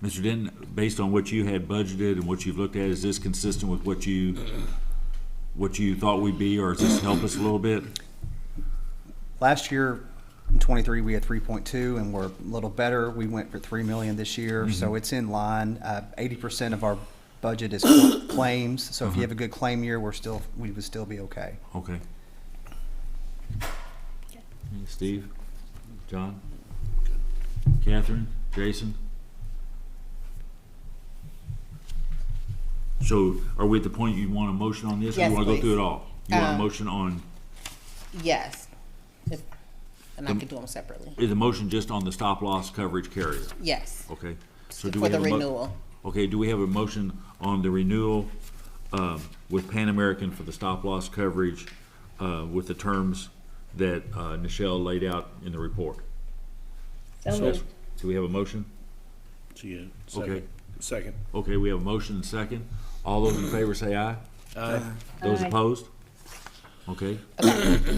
Mr. Denton, based on what you had budgeted and what you've looked at, is this consistent with what you thought we'd be, or does this help us a little bit? Last year, in '23, we had 3.2, and we're a little better. We went for 3 million this year, so it's in line. 80% of our budget is claims, so if you have a good claim year, we would still be okay. Okay. Steve, John, Catherine, Jason. So are we at the point you want a motion on this, or Yes, you want to go please. through it all? You want a motion on? Yes, and I could do them separately. Is the motion just on the stop loss coverage carrier? Yes. Okay. So do For we the have renewal. Okay, do we have a motion on the renewal with Pan American for the stop-loss coverage with the terms that Nichelle laid out in the report. So moved. Do we have a motion? Yeah, Okay. Second. Okay, we have a motion and second. All those in favor say aye. Aye. Those Aye. opposed? Okay.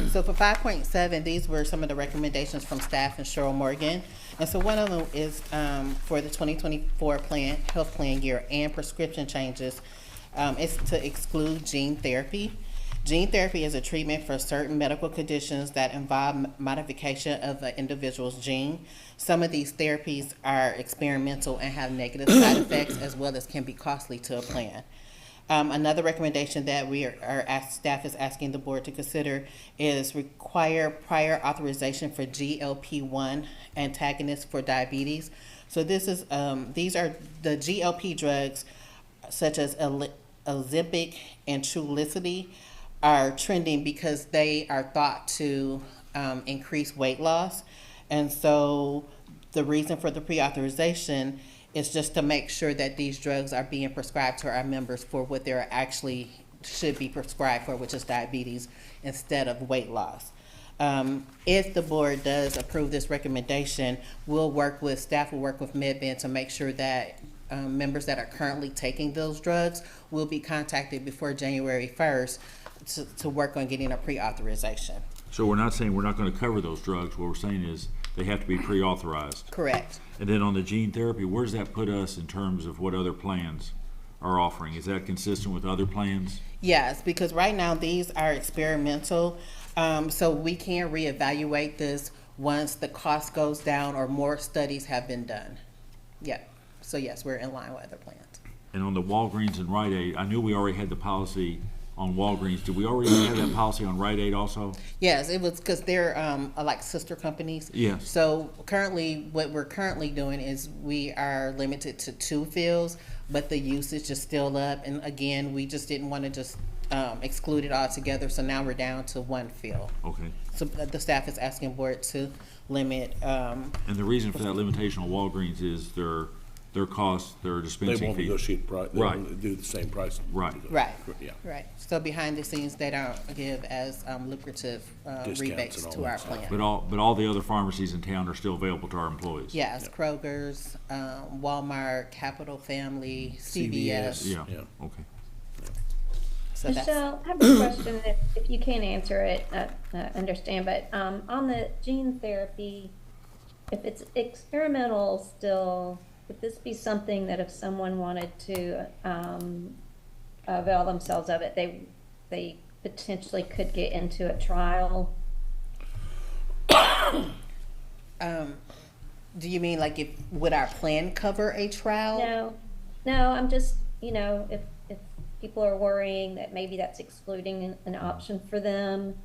So for 5.7, these were some of the recommendations from staff and Cheryl Morgan. And so one of them is for the 2024 health plan year and prescription changes, is to exclude gene therapy. Gene therapy is a treatment for certain medical conditions that involve modification of an individual's gene. Some of these therapies are experimental and have negative side effects, as well as can be costly to a plan. Another recommendation that staff is asking the board to consider is require prior authorization for GLP-1 antagonists for diabetes. So this is these are the GLP drugs, such as Ozempic and Trulicity, are trending because they are thought to increase weight loss. And so the reason for the pre-authorization is just to make sure that these drugs are being prescribed to our members for what they're actually should be prescribed for, which is diabetes instead of weight loss. If the board does approve this recommendation, staff will work with MedBen to make sure that members that are currently taking those drugs will be contacted before January 1st to work on getting a pre-authorization. So we're not saying we're not going to cover those drugs. What we're saying is they have to be pre-authorized. Correct. And then on the gene therapy, where does that put us in terms of what other plans are offering? Is that consistent with other plans? Yes, because right now these are experimental, so we can reevaluate this once the cost goes down or more studies have been done. Yeah, so yes, we're in line with other plans. And on the Walgreens and Rite Aid, I knew we already had the policy on Walgreens. Did we already have that policy on Rite Aid also? Yes, it was because they're like sister companies. Yes. So currently, what we're currently doing is we are limited to 2 fills, but the usage is still up. And again, we just didn't want to just exclude it altogether. So now we're down to 1 fill. Okay. So the staff is asking board to limit. And the reason for that limitation on Walgreens is their costs, their dispensing They won't fee. negotiate price. They Right. won't do the same price. Right. Right. Yeah. Right. So behind the scenes, they don't give as lucrative Discounts rebates and all to that our stuff. plan. But all the other pharmacies in town are still available to our employees. Yes, Kroger's, Walmart, Capital Family, CVS. Yeah. Yeah. Okay. So that's, Michelle, I have a question, if you can't answer it, I understand, but on the gene therapy, if it's experimental still, would this be something that if someone wanted to avail themselves of it, they potentially could get into a trial? do you mean like would our plan cover a trial? No, I'm just, if people are worrying that maybe that's excluding an option for them,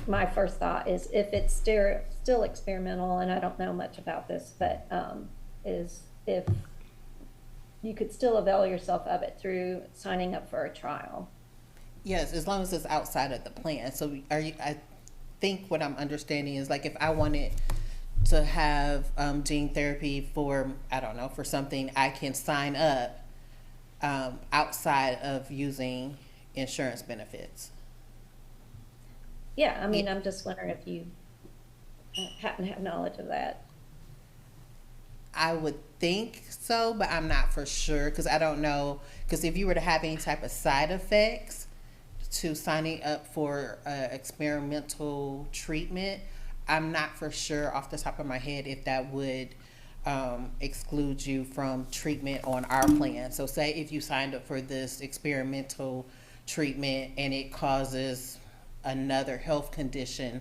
my first thought is if it's still experimental, and I don't know much about this, but is if you could still avail yourself of it through signing up for a trial. Yes, as long as it's outside of the plan. So I think what I'm understanding is like if I wanted to have gene therapy for, I don't know, for something, I can sign up outside of using insurance benefits. Yeah, I mean, I'm just wondering if you happen to have knowledge of that. I would think so, but I'm not for sure because I don't know. Because if you were to have any type of side effects to signing up for experimental treatment, I'm not for sure off the top of my head if that would exclude you from treatment on our plan. So say if you signed up for this experimental treatment and it causes another health condition,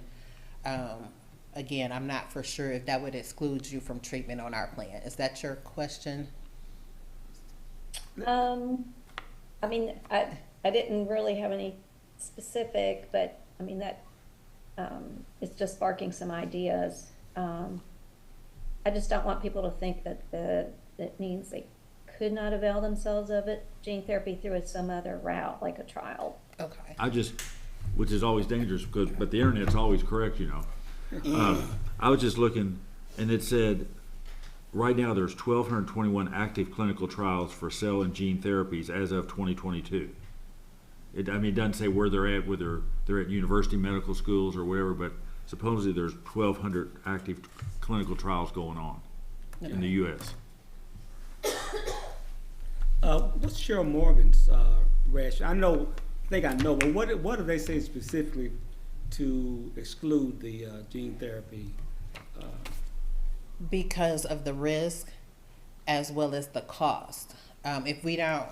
again, I'm not for sure if that would exclude you from treatment on our plan. Is that your question? I mean, I didn't really have any specific, but I mean that it's just sparking some ideas. I just don't want people to think that that means they could not avail themselves of it, gene therapy through some other route, like a trial. Okay. Which is always dangerous but the internet's always correct, I was just looking and it said right now there's 1,221 active clinical trials for cell and gene therapies as of 2022. It doesn't say where they're at, whether they're at university medical schools or whatever, but supposedly there's 1,200 active clinical trials going on in the U.S. What's Cheryl Morgan's rationale? I think I know, but what do they say specifically to exclude the gene therapy? Because of the risk as well as the cost. If we don't,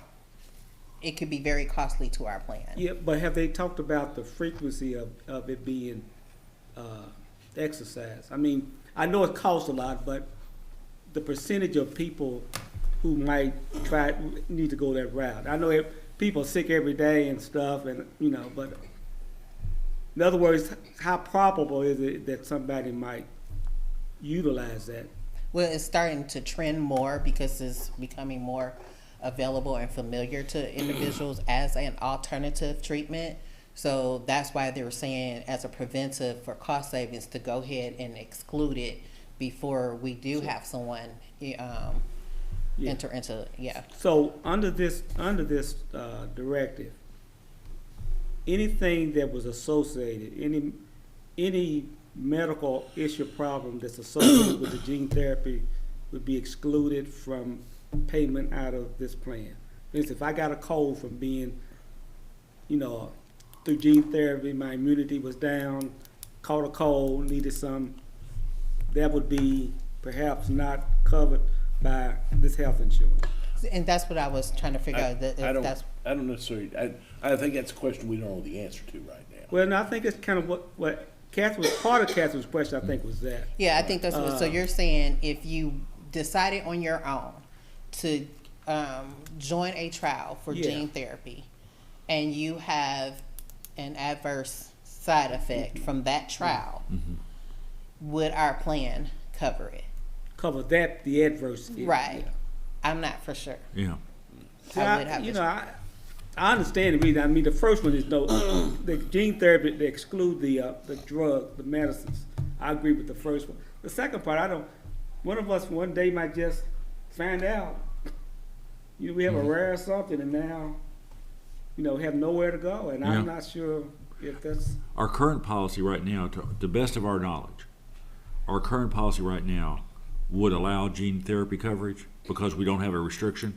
it could be very costly to our plan. Yeah, but have they talked about the frequency of it being exercised? I mean, I know it costs a lot, but the percentage of people who might need to go that route. I know people are sick every day and stuff, and but in other words, how probable is it that somebody might utilize that? Well, it's starting to trend more because it's becoming more available and familiar to individuals as an alternative treatment. So that's why they were saying, as a preventive for cost savings, to go ahead and exclude it before we do have someone enter into. So under this directive, anything that was associated, any medical issue problem that's associated with the gene therapy would be excluded from payment out of this plan. For instance, if I got a cold from being, through gene therapy, my immunity was down, caught a cold, needed some, that would be perhaps not covered by this health insurance. And that's what I was trying to figure out. I don't necessarily. I think that's a question we don't know the answer to right now. Well, no, I think it's kind of what part of Catherine's question, I think, was that. Yeah, I think that's what. So you're saying if you decided on your own to join a trial for gene therapy, and you have an adverse side effect from that trial, would our plan cover it? Cover that, the adverse. Right. Yeah. I'm not for sure. Yeah. See, I understand the reason. I mean, the first one is the gene therapy, they exclude the drug, the medicines. I agree with the first one. The second part, one of us one day might just find out, we have a rare something and now, have nowhere to go. And I'm not sure if that's. Our current policy right now, to the best of our knowledge, would allow gene therapy coverage because we don't have a restriction.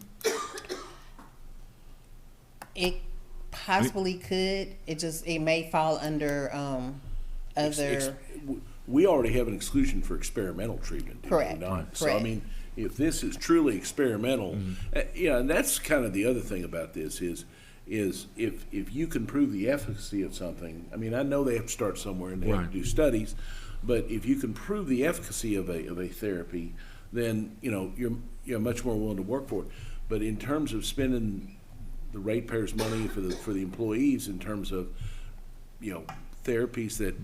It possibly could. It may fall under other. We already have an exclusion for experimental treatment. Correct. So I mean, if this is truly experimental, and that's kind of the other thing about this is if you can prove the efficacy of something. I mean, I know they have to start somewhere and they have to do studies, but if you can prove the efficacy of a therapy, then you're much more willing to work for it. But in terms of spending the ratepayers' money for the employees, in terms of therapies that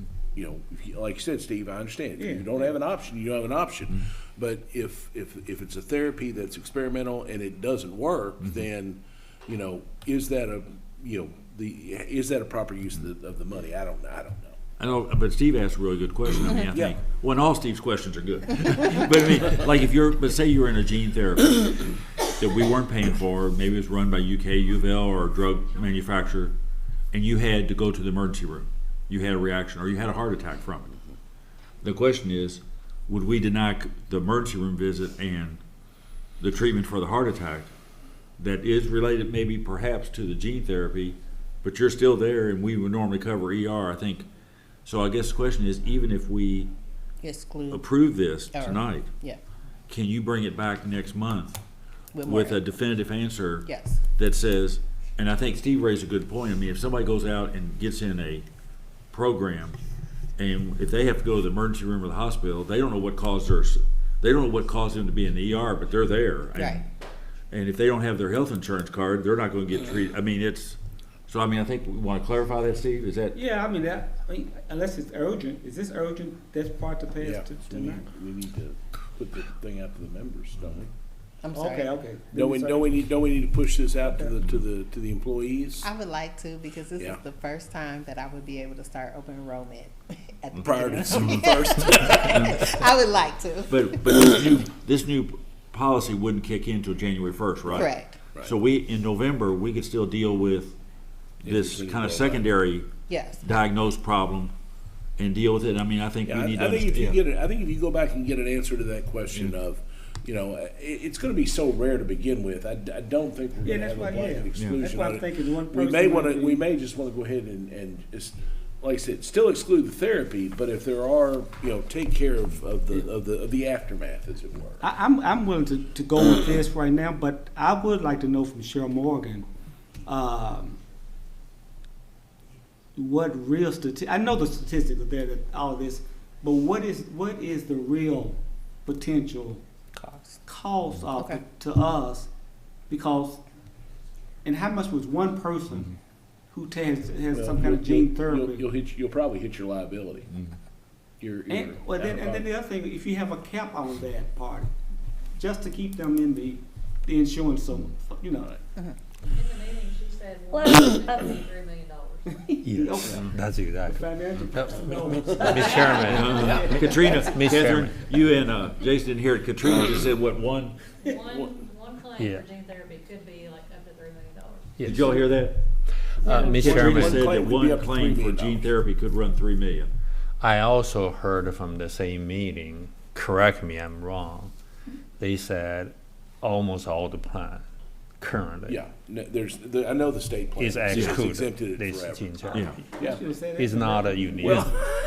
like you said, Steve, I understand. If you don't have an option, you don't have an option. But if it's a therapy that's experimental and it doesn't work, then is that a proper use of the money? I don't know. I know, but Steve asked a really good question. I mean, I think, well, all Steve's questions are good. But I mean, like but say you're in a gene therapy that we weren't paying for, maybe it was run by UK, U of L, or a drug manufacturer, and you had to go to the emergency room. You had a reaction, or you had a heart attack from it. The question is, would we deny the emergency room visit and the treatment for the heart attack that is related maybe perhaps to the gene therapy, but you're still there and we would normally cover ER, I think. So I guess the question is, even if we approve this tonight, can you bring it back next month with a definitive answer that says, and I think Steve raised a good point. I mean, if somebody goes out and gets in a program, and if they have to go to the emergency room or the hospital, they don't know what caused them to be in the ER, but they're there. And if they don't have their health insurance card, they're not going to get treated. I mean, I think we want to clarify that, Steve. Is that? Yeah, I mean unless it's urgent. Is this urgent? That's part to pass tonight. We need to put the thing out to the members, don't we? I'm sorry. Okay. Don't we need to push this out to the employees? I would like to, because this Yeah. is the first time that I would be able to start open enrollment at the Prior to beginning. December 1st. I would like to. But this new policy wouldn't kick in until January 1st, right? Correct. So in November, we could still deal with this If kind of it's secondary Yes. diagnosed problem and deal with it. I mean, I think Yeah, we need I to think if you understand. I think if you go back and get an answer to that question of, it's going to be so rare to begin with. I don't think we're Yeah, going to that's have a why, blanket exclusion That's why on I'm it. thinking one We person. may might be- we may just want to go ahead and just, like I said, still exclude the therapy, but if there are, take care of the aftermath, as it were. I'm willing to go with this right now, but I would like to know from Cheryl Morgan, what real I know the statistics are there, that all of this, but what is the real potential cost of Okay. to us? Because, and how much was one person who has Well, some kind of gene therapy? You'll probably hit your liability. And then the other thing, if you have a cap on that part, just to keep them in the insurance, so In the meeting, she said Well, $1.3 million. Yes, That's exactly. Financial. Mr. Chairman. Katrina, Ms. Catherine, Chairman. you and Jason didn't hear it. Katrina just said what, one? One claim Yeah. for gene therapy could be like up to $3 million. Yes. Did y'all hear that? Mr. Katrina Chairman, said that claim could be one up to $3 claim for million. gene therapy could run $3 million. I also heard from the same meeting, correct me, I'm wrong, they said almost all the plan currently Yeah, I know the state plan is has excluded. exempted it This forever. gene therapy. Yeah. It's not a unique.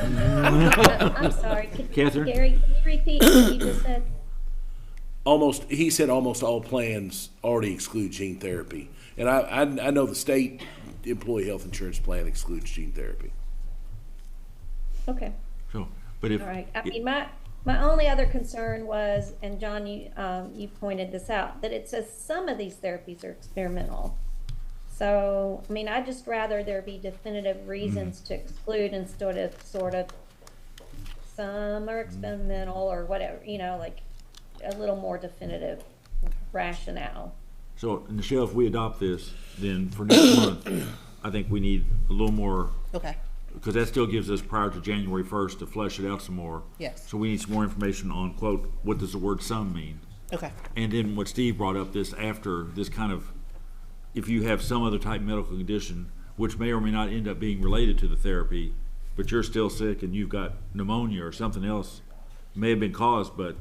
I'm sorry. Catherine? Gary, can you repeat what you just said? He said almost all plans already exclude gene therapy. And I know the state employee health insurance plan excludes gene therapy. Okay. So, but if. All right. I mean, my only other concern was, and John, you pointed this out, that it says some of these therapies are experimental. So, I mean, I'd just rather there be definitive reasons to exclude instead of sort of some are experimental or whatever, like a little more definitive rationale. So, Michelle, if we adopt this, then for next month, I think we need a little more, Okay. because that still gives us prior to January 1st to flesh it out some more. Yes. So we need some more information on, quote, what does the word some mean? Okay. And then what Steve brought up, this after, this kind of, if you have some other type of medical condition, which may or may not end up being related to the therapy, but you're still sick and you've got pneumonia or something else, may have been caused, but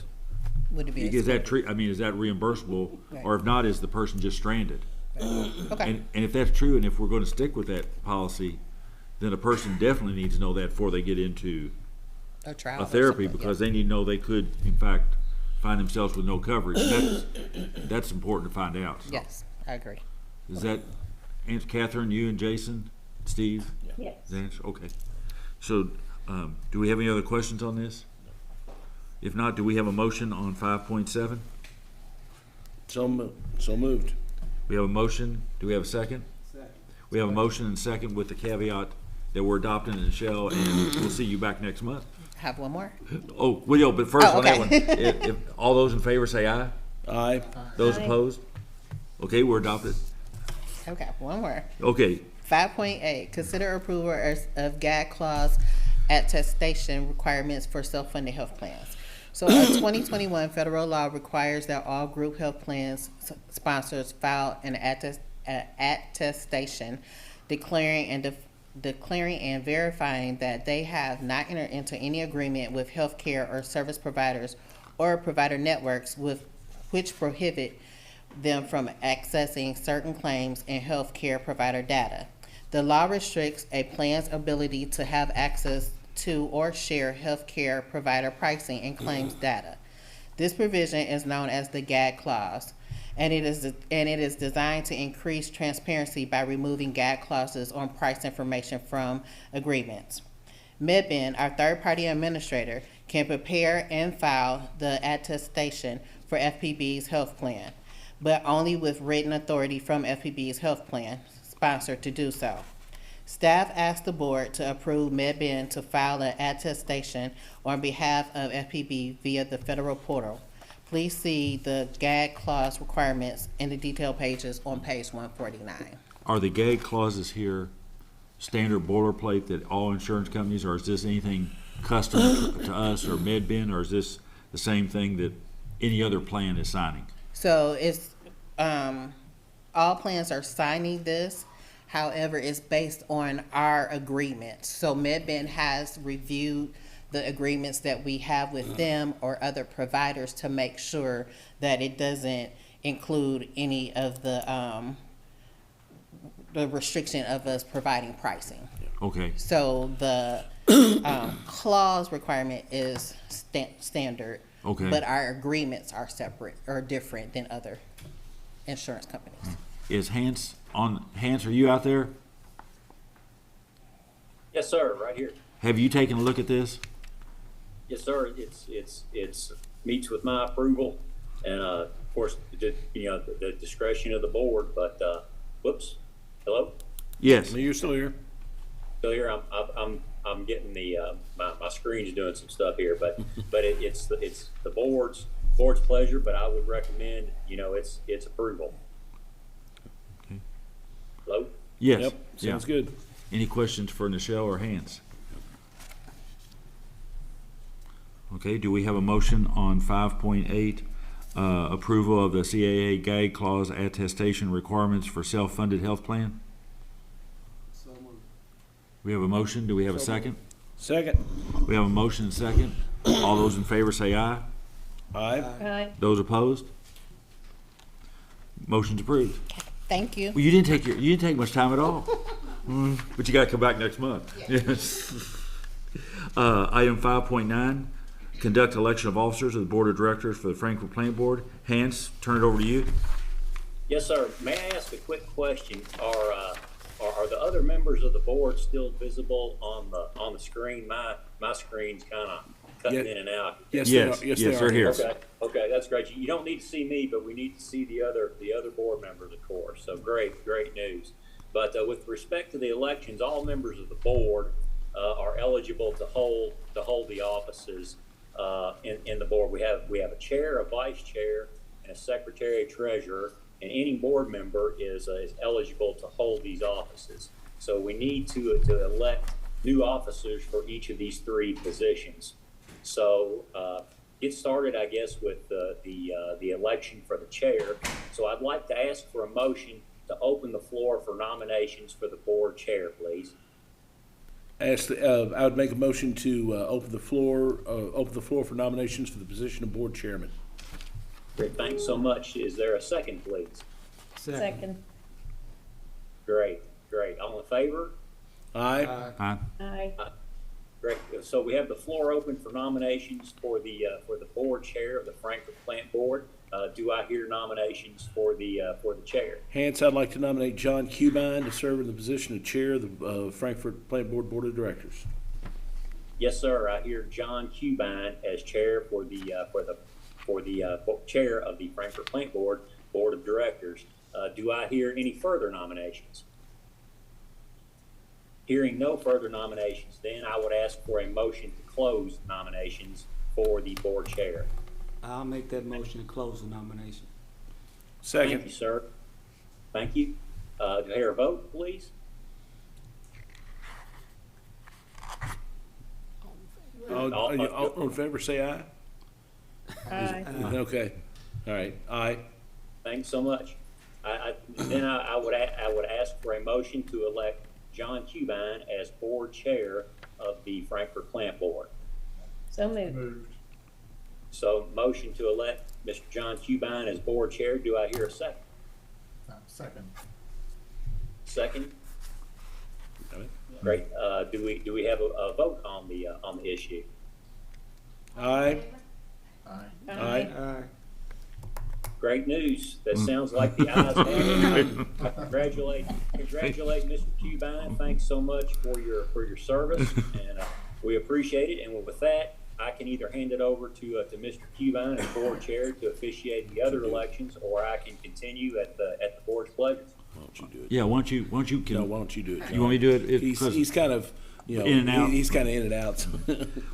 Would it be is that is that reimbursable? Right. Or if not, is the person just stranded? Okay. And if that's true, and if we're going to stick with that policy, then a person definitely needs to know that before they get into A trial a or therapy, something, because they need to know they could, in fact, find themselves with no coverage. That's important to find out. So. Yes, I agree. Is that, Aunt Catherine, you and Jason, Steve? Yes. Zance? Okay. So, do we have any other questions on this? If not, do we have a motion on 5.7? So moved. We have a motion. Do we have a second? Second. We have a motion and second with the caveat that we're adopting it in shell, and we'll see you back next month. Have one more? Oh, well, but first Oh, on that okay. one, if all those in favor say aye. Aye. Those Aye. opposed? Okay, we're adopted. Okay, one more. Okay, 5.8, consider approval of GAG clause attestation requirements for self-funded health plans. So a 2021 federal law requires that all group health plans sponsors file an attestation declaring and verifying that they have not entered into any agreement with healthcare or service providers or provider networks which prohibit them from accessing certain claims and healthcare provider data. The law restricts a plan's ability to have access to or share healthcare provider pricing and claims data. This provision is known as the GAG clause, and it is designed to increase transparency by removing GAG clauses on price information from agreements. MedBen, our third-party administrator, can prepare and file the attestation for FPB's health plan, but only with written authority from FPB's health plan sponsor to do so. Staff asked the board to approve MedBen to file an attestation on behalf of FPB via the federal portal. Please see the gag clause requirements in the detail pages on page 149. Are the gag clauses here standard boilerplate that all insurance companies, or is this anything custom to us or MedBen, or is this the same thing that any other plan is signing? So it's, all plans are signing this. However, it's based on our agreements. So MedBen has reviewed the agreements that we have with them or other providers to make sure that it doesn't include any of the restriction of us providing pricing. Okay. So the clause requirement is standard. Okay. But our agreements are separate or different than other insurance companies. Is Hans on? Hans, are you out there? Yes, sir, right here. Have you taken a look at this? Yes, sir. It's meets with my approval, and of course, the discretion of the board. But whoops, hello. Yes. You're still here. Still here. I'm getting the my screen's doing some stuff here, but it's the board's pleasure. But I would recommend it's approval. Okay. Hello. Yes. Yep. Sounds good. Any questions for Nichelle or Hans? Okay, do we have a motion on 5.8, approval of the CAA gag clause attestation requirements for self-funded health plan? We have a motion. Do we have a second? Second. We have a motion and second. All those in favor say aye. Aye. Aye. Those opposed? Motion's approved. Thank you. Well, you didn't take much time at all. But you gotta come back next month. Yes. Item 5.9, conduct election of officers of the Board of Directors for the Frankfurt Plant Board. Hans, turn it over to you. Yes, sir. May I ask a quick question? Are the other members of the board still visible on the screen? My screen's kind of cutting in and out. Yes, Yes, they are. yes, they're here. Okay, that's great. You don't need to see me, but we need to see the other board members, of course. So great news. But with respect to the elections, all members of the board are eligible to hold the offices in the board. We have a chair, a vice chair, and a secretary treasurer, and any board member is eligible to hold these offices. So we need to elect new officers for each of these three positions. So get started, I guess, with the election for the chair. So I'd like to ask for a motion to open the floor for nominations for the board chair, please. I would make a motion to open the floor for nominations for the position of board chairman. Great, thanks so much. Is there a second, please? Second. Great. All in favor? Aye. Aye. Aye. Great. So we have the floor open for nominations for the board chair of the Frankfurt Plant Board. Do I hear nominations for the chair? Hence, I'd like to nominate John Cubine to serve in the position of chair of the Frankfurt Plant Board Board of Directors. Yes, sir. I hear John Cubine as chair for the chair of the Frankfurt Plant Board Board of Directors. Do I hear any further nominations? Hearing no further nominations, then I would ask for a motion to close nominations for the board chair. I'll make that motion to close the nomination. Second. Thank you, sir. Thank you. Do I hear a vote, please? All in favor, say aye. Aye. Okay. All right. Aye. Thanks so much. I would ask for a motion to elect John Cubine as board chair of the Frankfurt Plant Board. So moved. So motion to elect Mr. John Cubine as board chair. Do I hear a second? Second. Second. Great. Do we have a vote on the issue? Aye. Aye. Aye. Great news. That sounds like the ayes have it. Congratulate Mr. Cubine. Thanks so much for your service, and we appreciate it. And with that, I can either hand it over to Mr. Cubine as board chair to officiate the other elections, or I can continue at the board's pleasure. Why don't you do it? Yeah, why don't you No, why don't you do it? You want me to do it? He's kind of in and out. He's kind of in and out.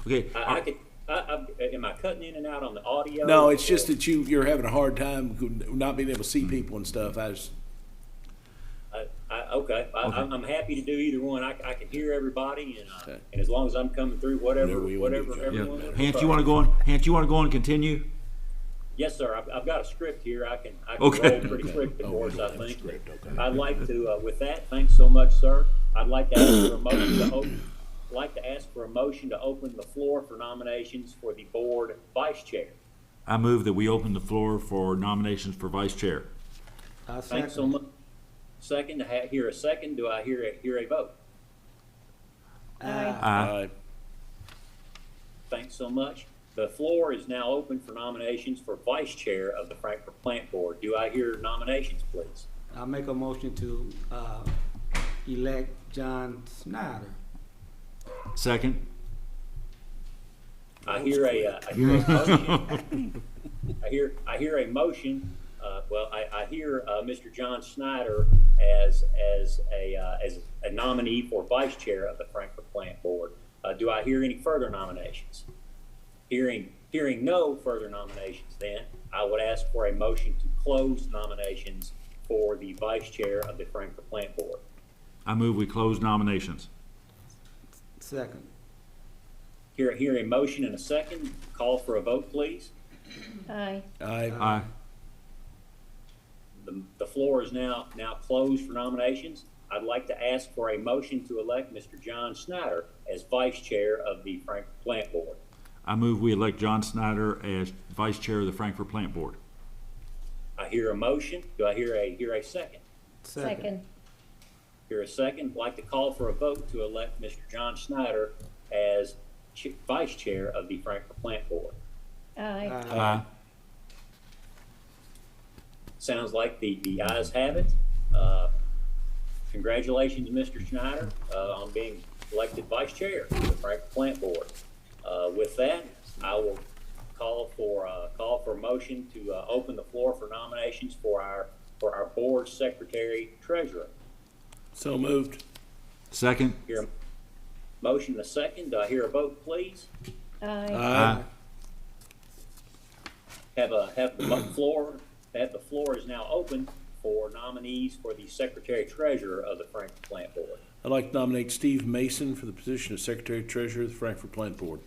Okay. I Am I cutting in and out on the audio? No, it's just that you're having a hard time not being able to see people and stuff. Okay, I'm happy to do either one. I can hear everybody, and as long as I'm coming through, whatever everyone. Yeah. Hans, you want to go on? Hans, you want to go on and continue? Yes, sir. I've got a script here. I can Okay. roll pretty quickly for us, I think. I'd like to, with that, thanks so much, sir. I'd like to ask for a motion to open. The floor for nominations for the board vice chair. I move that we open the floor for nominations for vice chair. Thanks so much. Second, to hear a second. Do I hear a vote? Aye. Thanks so much. The floor is now open for nominations for vice chair of the Frankfurt Plant Board. Do I hear nominations, please? I'll make a motion to elect John Snyder. Second. I hear a motion. I hear a motion. I hear Mr. John Snyder as a nominee for vice chair of the Frankfurt Plant Board. Do I hear any further nominations? Hearing no further nominations, then I would ask for a motion to close nominations for the vice chair of the Frankfurt Plant Board. I move we close nominations. Second. Hear a motion and a second. Call for a vote, please. Aye. Aye. The floor is now closed for nominations. I'd like to ask for a motion to elect Mr. John Snyder as vice chair of the Frankfurt Plant Board. I move we elect John Snyder as vice chair of the Frankfurt Plant Board. I hear a motion. Do I hear a second? Second. Hear a second. I'd like to call for a vote to elect Mr. John Snyder as vice chair of the Frankfurt Plant Board. Aye. Aye. Sounds like the ayes have it. Congratulations, Mr. Schneider, on being elected vice chair of the Frankfurt Plant Board. With that, I will call for a motion to open the floor for nominations for our board secretary treasurer. So moved. Second. Hear a motion and a second. Do I hear a vote, please? Aye. The floor is now open for nominees for the secretary treasurer of the Frankfurt Plant Board. I'd like to nominate Steve Mason for the position of secretary treasurer of the Frankfurt Plant Board.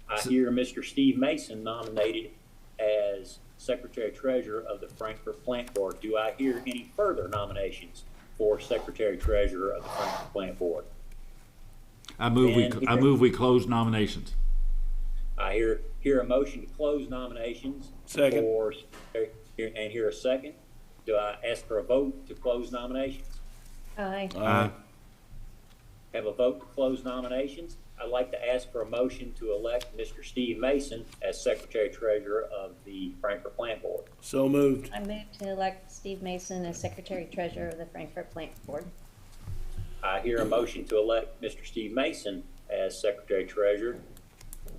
I hear Mr. Steve Mason nominated as secretary treasurer of the Frankfurt Plant Board. Do I hear any further nominations for secretary treasurer of the Frankfurt Plant Board? I move we close nominations. I hear a motion to close nominations. Second. And hear a second. Do I ask for a vote to close nominations? Aye. Aye. Have a vote to close nominations. I'd like to ask for a motion to elect Mr. Steve Mason as secretary treasurer of the Frankfurt Plant Board. So moved. I move to elect Steve Mason as secretary treasurer of the Frankfurt Plant Board. I hear a motion to elect Mr. Steve Mason as secretary treasurer.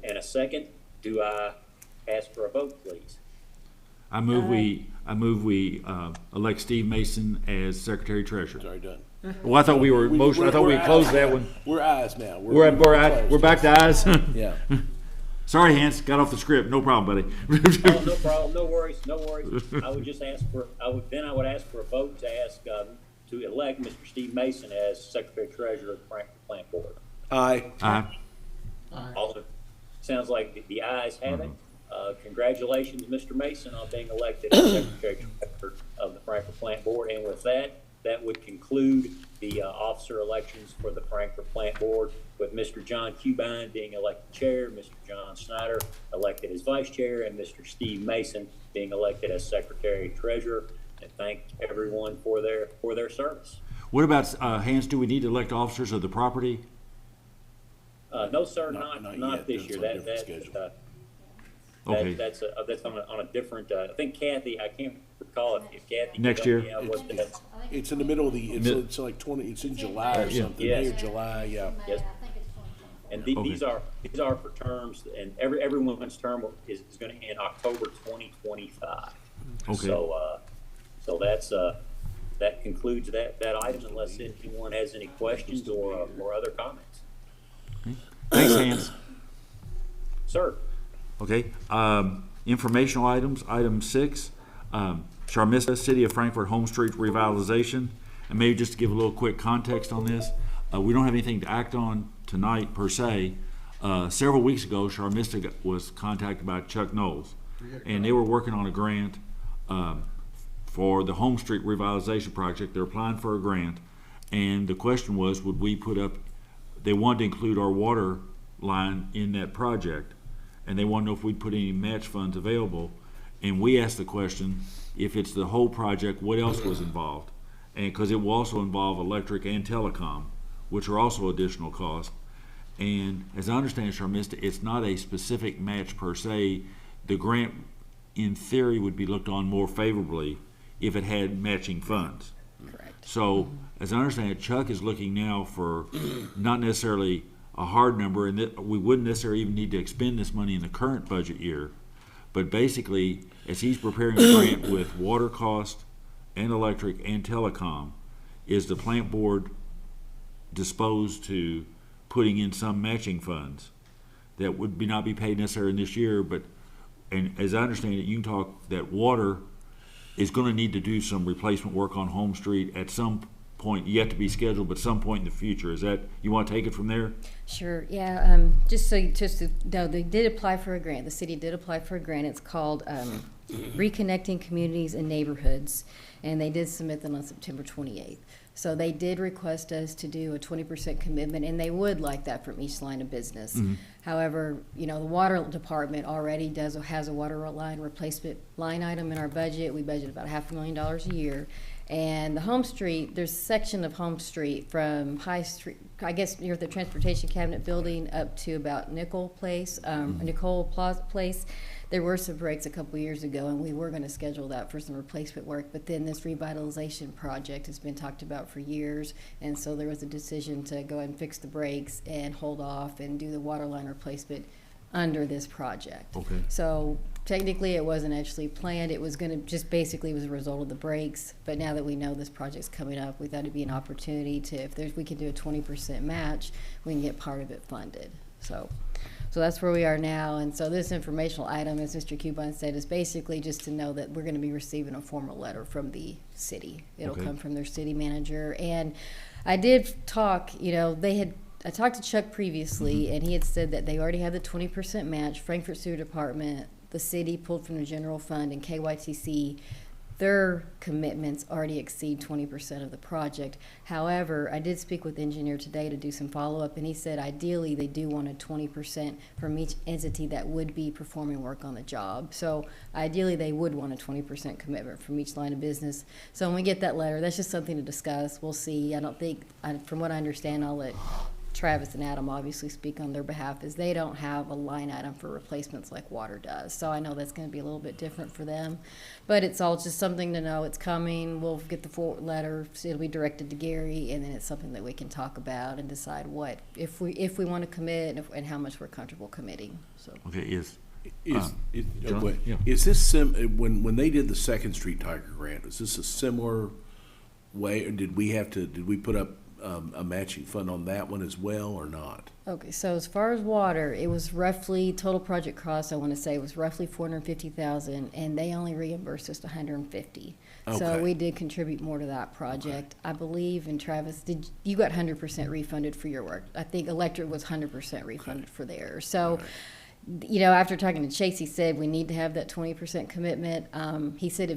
And a second. Do I ask for a vote, please? I move we elect Steve Mason as secretary treasurer. Sorry, done. Well, I thought we were motion. I thought we closed that one. We're ayes now. We're back to ayes. Yeah. Sorry, Hans, got off the script. No problem, buddy. Oh, no problem. No worries. I would just ask for. I would ask for a vote to ask to elect Mr. Steve Mason as secretary treasurer of the Frankfurt Plant Board. Aye. Aye. Also, sounds like the ayes have it. Congratulations, Mr. Mason, on being elected as secretary treasurer of the Frankfurt Plant Board. And with that would conclude the officer elections for the Frankfurt Plant Board, with Mr. John Cubine being elected chair, Mr. John Snyder elected as vice chair, and Mr. Steve Mason being elected as secretary treasurer. And thank everyone for their service. What about Hans? Do we need to elect officers of the property? No, sir, not yet. this That's year. on a different schedule. Okay. That's on a different. I think Kathy. I can't recall if Kathy. Next could help year? me out with that. It's in the middle of the. It's like 20. It's in July or something. Yes. May or July. Yeah. Yes. And these are for terms, and everyone's term is going to end October 2025. Okay. So that concludes that item, unless anyone has any questions or other comments. Thanks, Hans. sir. Okay, informational items, item 6, Charmista, City of Frankfurt Home Street revitalization. And maybe just to give a little quick context on this, we don't have anything to act on tonight per se. Several weeks ago, Charmista was contacted by Chuck Knowles, and they were working on a grant for the Home Street revitalization project. They're applying for a grant, and the question was, would we put up, they wanted to include our water line in that project, and they wanted to know if we'd put any match funds available. And we asked the question, if it's the whole project, what else was involved? And because it will also involve electric and telecom, which are also additional costs. And as I understand it, Charmista, it's not a specific match per se. The grant, in theory, would be looked on more favorably if it had matching funds. Correct. So, as I understand it, Chuck is looking now for not necessarily a hard number, and that we wouldn't necessarily even need to expend this money in the current budget year, but basically, as he's preparing a grant with water cost and electric and telecom, is the plant board disposed to putting in some matching funds that would not be paid necessarily in this year, but, and as I understand it, you can talk that water is going to need to do some replacement work on Home Street at some point, yet to be scheduled, but some point in the future. Is that, you want to take it from there? Sure, yeah, just to know, they did apply for a grant. The city did apply for a grant. It's called Reconnecting Communities and Neighborhoods, and they did submit them on September 28th. So they did request us to do a 20% commitment, and they would like that from each line of business. Mm-hmm. However, you know, the water department already has a water line replacement line item in our budget. We budget about $500,000 a year. And the Home Street, there's a section of Home Street from High Street, I guess near the Transportation Cabinet Building, up to about Nicole Place, Nicole Plaza Place. There were some breaks a couple years ago, and we were going to schedule that for some replacement work. But then this revitalization project has been talked about for years, and so there was a decision to go ahead and fix the breaks and hold off and do the water line replacement under this project. Okay. So technically, it wasn't actually planned. It was going to just basically was a result of the breaks. But now that we know this project's coming up, we thought it'd be an opportunity to, if we could do a 20% match, we can get part of it funded. So that's where we are now. And so this informational item, as Mr. Cubine said, is basically just to know that we're going to be receiving a formal letter from the city. It'll come from their city manager. And I did talk, you know, I talked to Chuck previously, and he had said that they already have the 20% match. Frankfurt Sewer Department, the city pulled from the general fund, and KYTC, their commitments already exceed 20% of the project. However, I did speak with the engineer today to do some follow-up, and he said ideally they do want a 20% from each entity that would be performing work on the job. So ideally they would want a 20% commitment from each line of business. So when we get that letter, that's just something to discuss. We'll see. I don't think, from what I understand, I'll let Travis and Adam obviously speak on their behalf, is they don't have a line item for replacements like water does. So I know that's going to be a little bit different for them, but it's all just something to know. It's coming. We'll get the full letter. It'll be directed to Gary, and then it's something that we can talk about and decide what, if we want to commit, and how much we're comfortable committing. So Okay, Is John? is this when they did the Second Street Tiger Grant? Is this a similar way, or did we put up a matching fund on that one as well, or not? Okay, so as far as water, it was roughly, total project cost, I want to say, was roughly $450,000, and they only reimbursed us $150,000. So Okay. we did contribute more to that project. I believe, and Travis, you got 100% refunded for your work. I think electric was 100% refunded for theirs. So, you know, after talking to Chase, he said we need to have that 20% commitment. He said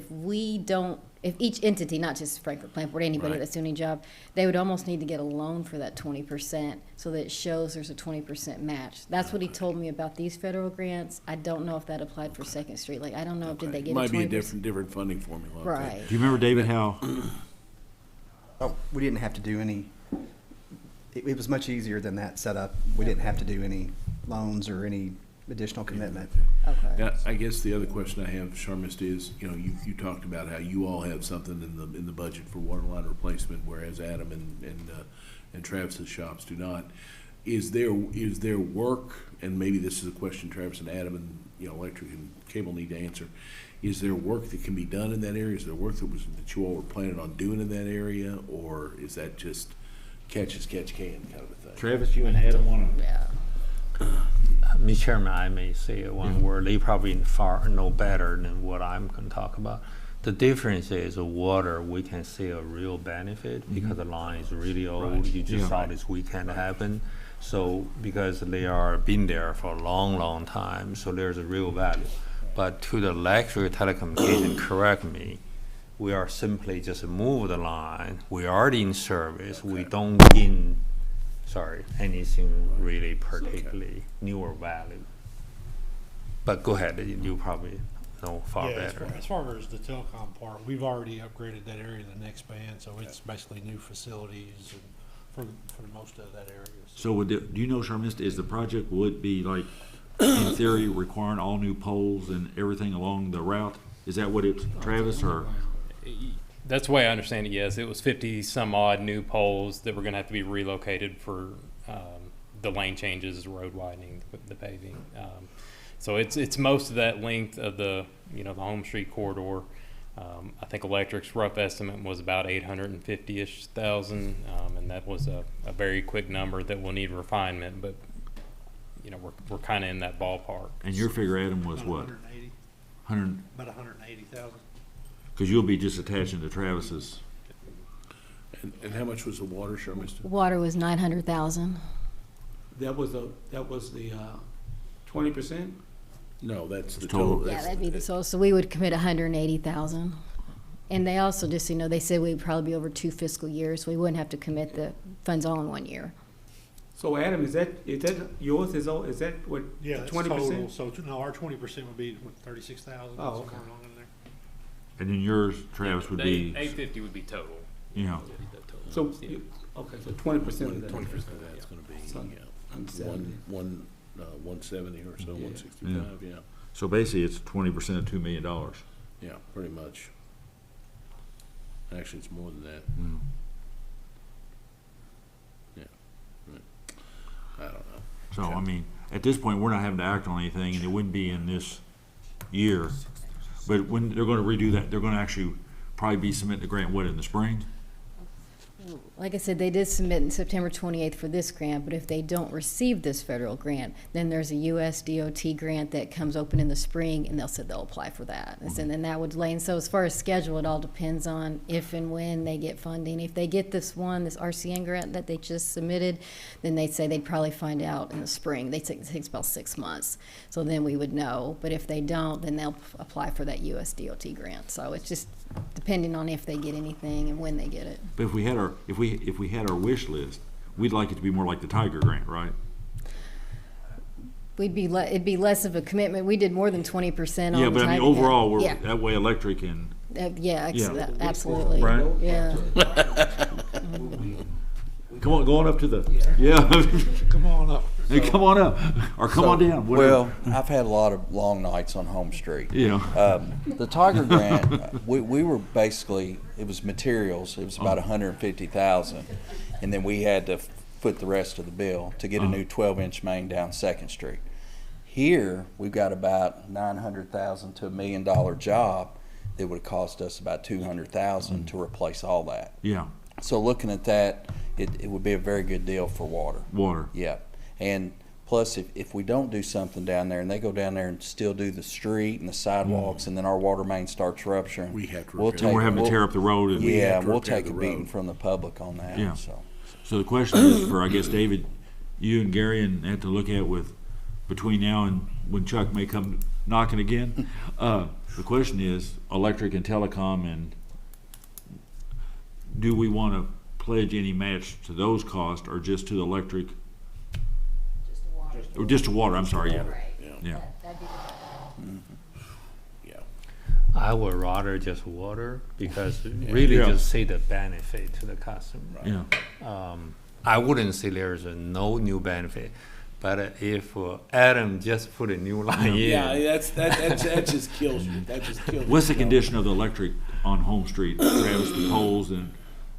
if each entity, not just Frankfurt Plant Board, anybody that's doing a job, they would almost need to get a loan for that 20% so that it shows there's a 20% match. That's what he told me about these federal grants. I don't know if that applied for Second Street. Like, I don't know if did they get Might a 20%? be a different funding formula. Okay. Right. Do you remember, David, how? We didn't have to do any, it was much easier than that setup. We didn't have to do any loans or any additional commitment. Okay. Now, I guess the other question I have, Charmist, is, you know, you talked about how you all have something in the budget for water line replacement, whereas Adam and Travis's shops do not. Is there work, and maybe this is a question Travis and Adam and, you know, electric and cable need to answer. Is there work that can be done in that area? Is there work that you all were planning on doing in that area, or is that just catch as catch can kind of a thing? Travis, you and Adam want to? Yeah. Mr. Chairman, I may say one word. They probably far know better than what I'm going to talk about. The difference is the water, we can see a real benefit because the line is really old. Right. You just Yeah. saw this weekend happen. So because they are been there for a long, long time, so there's a real value. But to the electric telecommunication, correct me, we are simply just move the line. We are already in service. We don't gain, anything really particularly newer value. But go ahead, you probably know far Yeah, better. as far as the telecom part, we've already upgraded that area to the next band, so it's basically new facilities and for most of that area. So do you know, Sharmista, is the project would be like, in theory, requiring all new poles and everything along the route? Is that what it's, Travis, or? That's the way I understand it, yes. It was 50 some odd new poles that were going to have to be relocated for the lane changes, road widening, the paving. So it's most of that length of the Home Street corridor. I think electric's rough estimate was about 850-ish thousand, and that was a very quick number that will need refinement, but we're kind of in that ballpark. And your figure, Adam, was what? 180. 100. About 180,000. Because you'll be just attaching to Travis's. And how much was the water, Mr.? Water was 900,000. That was the 20%? No, that's the Total. total. Yeah, that'd be the total. So we would commit 180,000. And they also just, they said we'd probably be over 2 fiscal years, so we wouldn't have to commit the funds all in 1 year. So Adam, is that yours? Is that what? Yeah, that's 20%? total. So no, our 20% would be 36,000. Oh, okay. Somewhere along in there. And then yours, Travis, would be, 850 would be total. So, okay, so 20% of that. 20% of that's gonna be, one 170 or so, 165, yeah. so basically it's 20% of $2 million. Yeah, pretty much. Actually, it's more than that. Yeah, right. I don't know. So, I mean, at this point, we're not having to act on anything, and it wouldn't be in this year. But when they're gonna redo that, they're gonna actually probably be submitting the grant, what, in the spring? Like I said, they did submit in September 28th for this grant, but if they don't receive this federal grant, then there's a US DOT grant that comes open in the spring, and they'll apply for that. And then that would delay. And so as far as schedule, it all depends on if and when they get funding. If they get this RCN grant that they just submitted, then they'd say they'd probably find out in the spring. It takes about 6 months. So then we would know. But if they don't, then they'll apply for that US DOT grant. So it's just depending on if they get anything and when they get it. But if we had our wish list, we'd like it to be more like the Tiger grant, right? It'd be less of a commitment. We did more than 20% on Yeah, but I mean, Tiger overall, grant. we're that way electric and. Absolutely. Right? Yeah. Come on, going up to the, Come on up. Hey, come on up, or come on down. whatever. Well, I've had a lot of long nights on Home Street. Yeah. The Tiger grant, we were basically, it was materials. It was about 150,000, and then we had to foot the rest of the bill to get a new 12-inch main down 2nd Street. Here, we've got about 900,000 to $1 million job that would have cost us about 200,000 to replace all that. Yeah. So looking at that, it would be a very good deal for water. Water. Yeah. And plus, if we don't do something down there and they go down there and still do the street and the sidewalks and then our water main starts rupturing, We have to we'll repair And we're having to tear up the road. And yeah, have to we'll repair take the a beating road. from the public on that. Yeah. So the question is for, I guess, David, you and Gary, and have to look at with between now and when Chuck may come knocking again. The question is electric and telecom, and do we want to pledge any match to those costs or just to the electric? Or just to water, I'm sorry, yeah. Yeah. Yeah. I would rather just water because really Yeah. just see the benefit to the customer. Yeah. I wouldn't say there's no new benefit, but if Adam just put a new line in, Yeah, that just kills you. That just kills you. What's the condition of the electric on Home Street, Travis, the poles and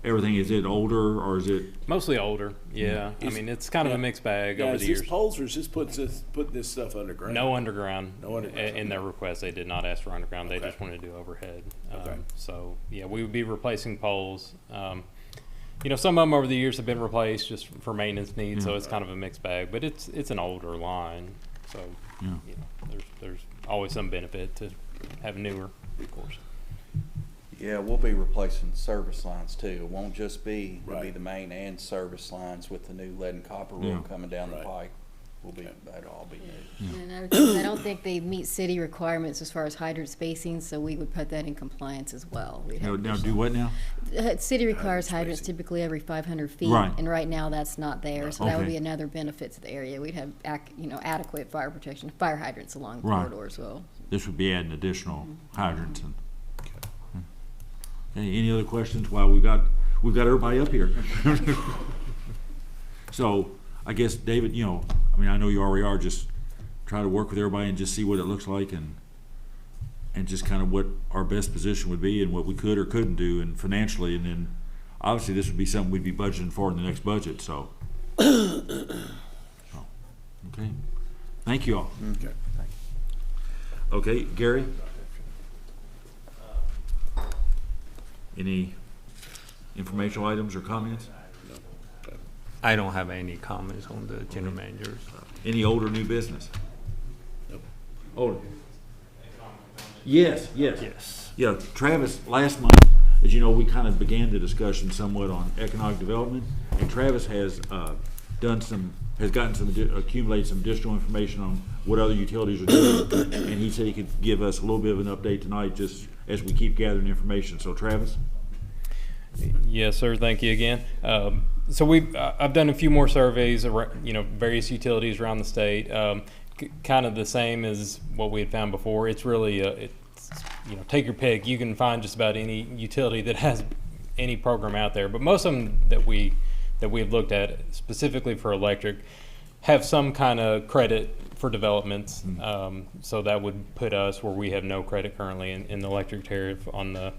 everything? Is it older or is it? Mostly older, yeah. I mean, it's kind of a mixed bag over Is the this years. poles or is just putting this stuff underground? No underground. No underground. In their request, they did not ask for underground. They just wanted to do overhead. Okay. So, yeah, we would be replacing poles. Some of them over the years have been replaced just for maintenance needs, so it's kind of a mixed bag. But it's an older line. So, Yeah. you know, there's always some benefit to have newer recourse. Yeah, we'll be replacing service lines too. It won't just be, it'll be Right. the main and service lines with the new lead and copper Yeah. road coming down the Right. pike. That'll all be new. And I don't think they meet city requirements as far as hydrant spacing, so we would put that in compliance as well. We'd have Now do what now? City requires hydrants typically every 500 feet, Right. and right now that's not there, so that would Okay. be another benefit to the area. We'd have adequate fire protection, fire hydrants along the Right. corridor as well. This would be adding additional hydrants and. Okay, any other questions while we've got everybody up here? So, I guess, David, I mean, I know you already are, just try to work with everybody and just see what it looks like and just kind of what our best position would be and what we could or couldn't do and financially, and then obviously this would be something we'd be budgeting for in the next budget, so. Okay, thank you all. Okay. Okay, Gary? Any informational items or comments? I don't have any comments on the general managers. Any old or new business? Nope. Old? Yes. Yes. Yeah, Travis, last month, as you know, we kind of began the discussion somewhat on economic development, and Travis has accumulated some additional information on what other utilities are doing, and he said he could give us a little bit of an update tonight just as we keep gathering information. So Travis? Yes, sir. Thank you again. So I've done a few more surveys around, various utilities around the state. Kind of the same as what we had found before. It's really, take your pick. You can find just about any utility that has any program out there. But most of them that we've looked at, specifically for electric, have some kind of credit for developments. So that would put us where we have no credit currently in the electric tariff on the,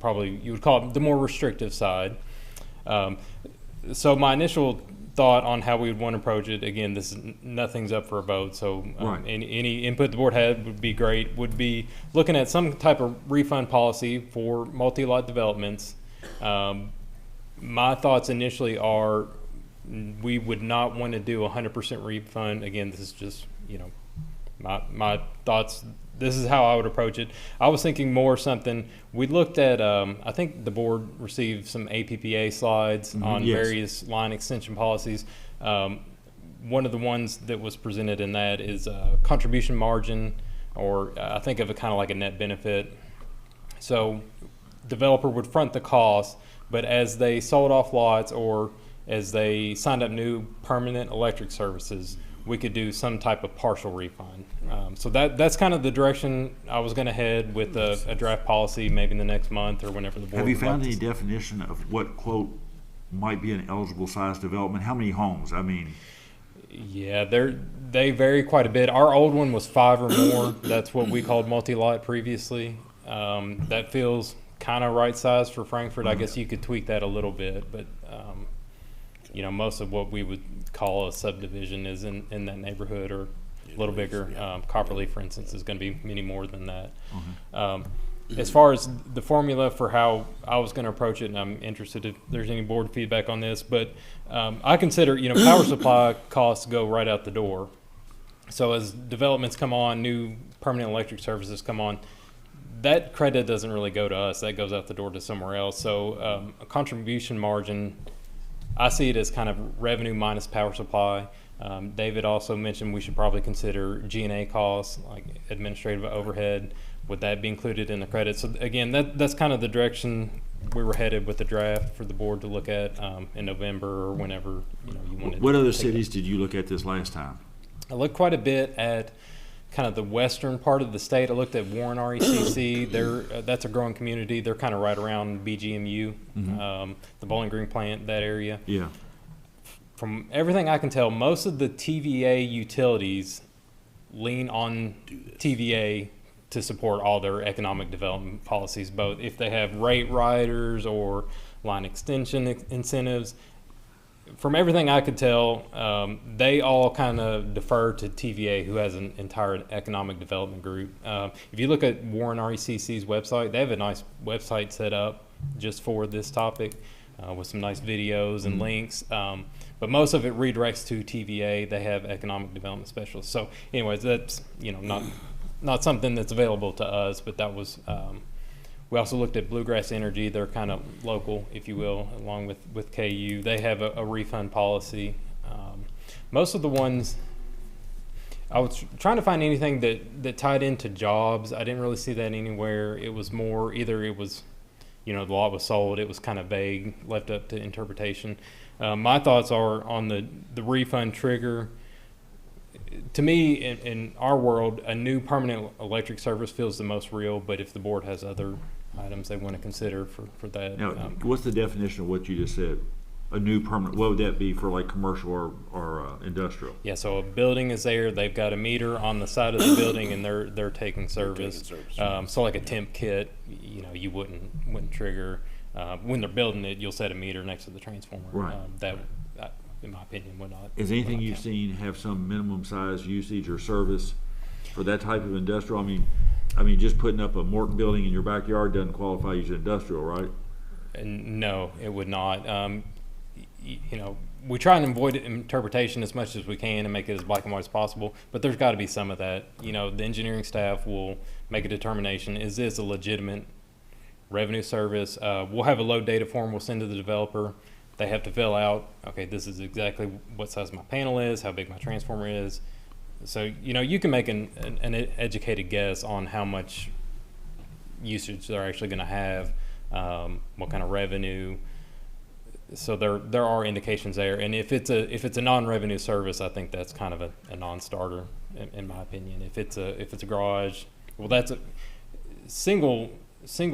probably you would call it the more restrictive side. So my initial thought on how we would want to approach it, again, nothing's up for a vote. So Right. any input the board had would be great. Would be looking at some type of refund policy for multi-lot developments. My thoughts initially are we would not want to do 100% refund. Again, this is just, my thoughts. This is how I would approach it. I was thinking more something, we looked at, I think the board received some APPA slides on yes. various line extension policies. One of the ones that was presented in that is contribution margin, or I think of it kind of like a net benefit. So developer would front the cost, but as they sold off lots or as they signed up new permanent electric services, we could do some type of partial refund. So that's kind of the direction I was going to head with a draft policy maybe in the next month or whenever the board. Have you would like found to any see. definition of what, quote, might be an eligible size development? How many homes? I mean, Yeah, they vary quite a bit. Our old one was 5 or more. That's what we called multi-lot previously. That feels kind of right size for Frankfurt. I guess you could tweak that a little bit, but most of what we would call a subdivision is in that neighborhood or a little bigger. Copperleaf, for instance, is going to be many more than that. As far as the formula for how I was going to approach it, and I'm interested if there's any board feedback on this, but I consider, power supply costs go right out the door. So as developments come on, new permanent electric services come on, that credit doesn't really go to us. That goes out the door to somewhere else. So a contribution margin, I see it as kind of revenue minus power supply. David also mentioned we should probably consider G&A costs, like administrative overhead. Would that be included in the credit? So again, that's kind of the direction we were headed with the draft for the board to look at in November or whenever you wanted. what other to take cities did you look at this last time? I looked quite a bit at kind of the western part of the state. I looked at Warren RECC. That's a growing community. They're kind of right around BGMU, the Bowling Green plant, that area. Yeah. From everything I can tell, most of the TVA utilities lean on TVA to support all their economic development policies, both if they have rate riders or line extension incentives. From everything I could tell, they all kind of defer to TVA, who has an entire economic development group. If you look at Warren RECC's website, they have a nice website set up just for this topic with some nice videos and links. but most of it redirects to TVA. They have economic development specialists. So anyways, that's, you know, not something that's available to us, but that was, we also looked at Bluegrass Energy. They're kind of local, if you will, along with KU. They have a refund policy. Most of the ones, I was trying to find anything that tied into jobs. I didn't really see that anywhere. It was more, either it was, you know, the lot was sold, it was kind of vague, left up to interpretation. My thoughts are on the refund trigger. To me, in our world, a new permanent electric service feels the most real, but if the board has other items they want to consider for that. Now, what's the definition of what you just said? A new permanent, what would that be for like commercial or industrial? Yeah, so a building is there, they've got a meter on the side of the building and they're taking service. So like a temp kit, you know, you wouldn't trigger, when they're building it, you'll set a meter next to the transformer. Right. That, in my opinion, would not. Is anything you've seen have some minimum size usage or service for that type of industrial? I mean, just putting up a Morton building in your backyard doesn't qualify as industrial, right? No, it would not. You know, we try and avoid interpretation as much as we can and make it as black and white as possible, but there's got to be some of that. You know, the engineering staff will make a determination, is this a legitimate revenue service? We'll have a load data form we'll send to the developer. They have to fill out, okay, this is exactly what size my panel is, how big my transformer is. So, you know, you can make an educated guess on how much usage they're actually going to have, what kind of revenue. So there are indications there, and if it's a non-revenue service, I think that's kind of a non-starter in my opinion. If it's a garage, well, that's a single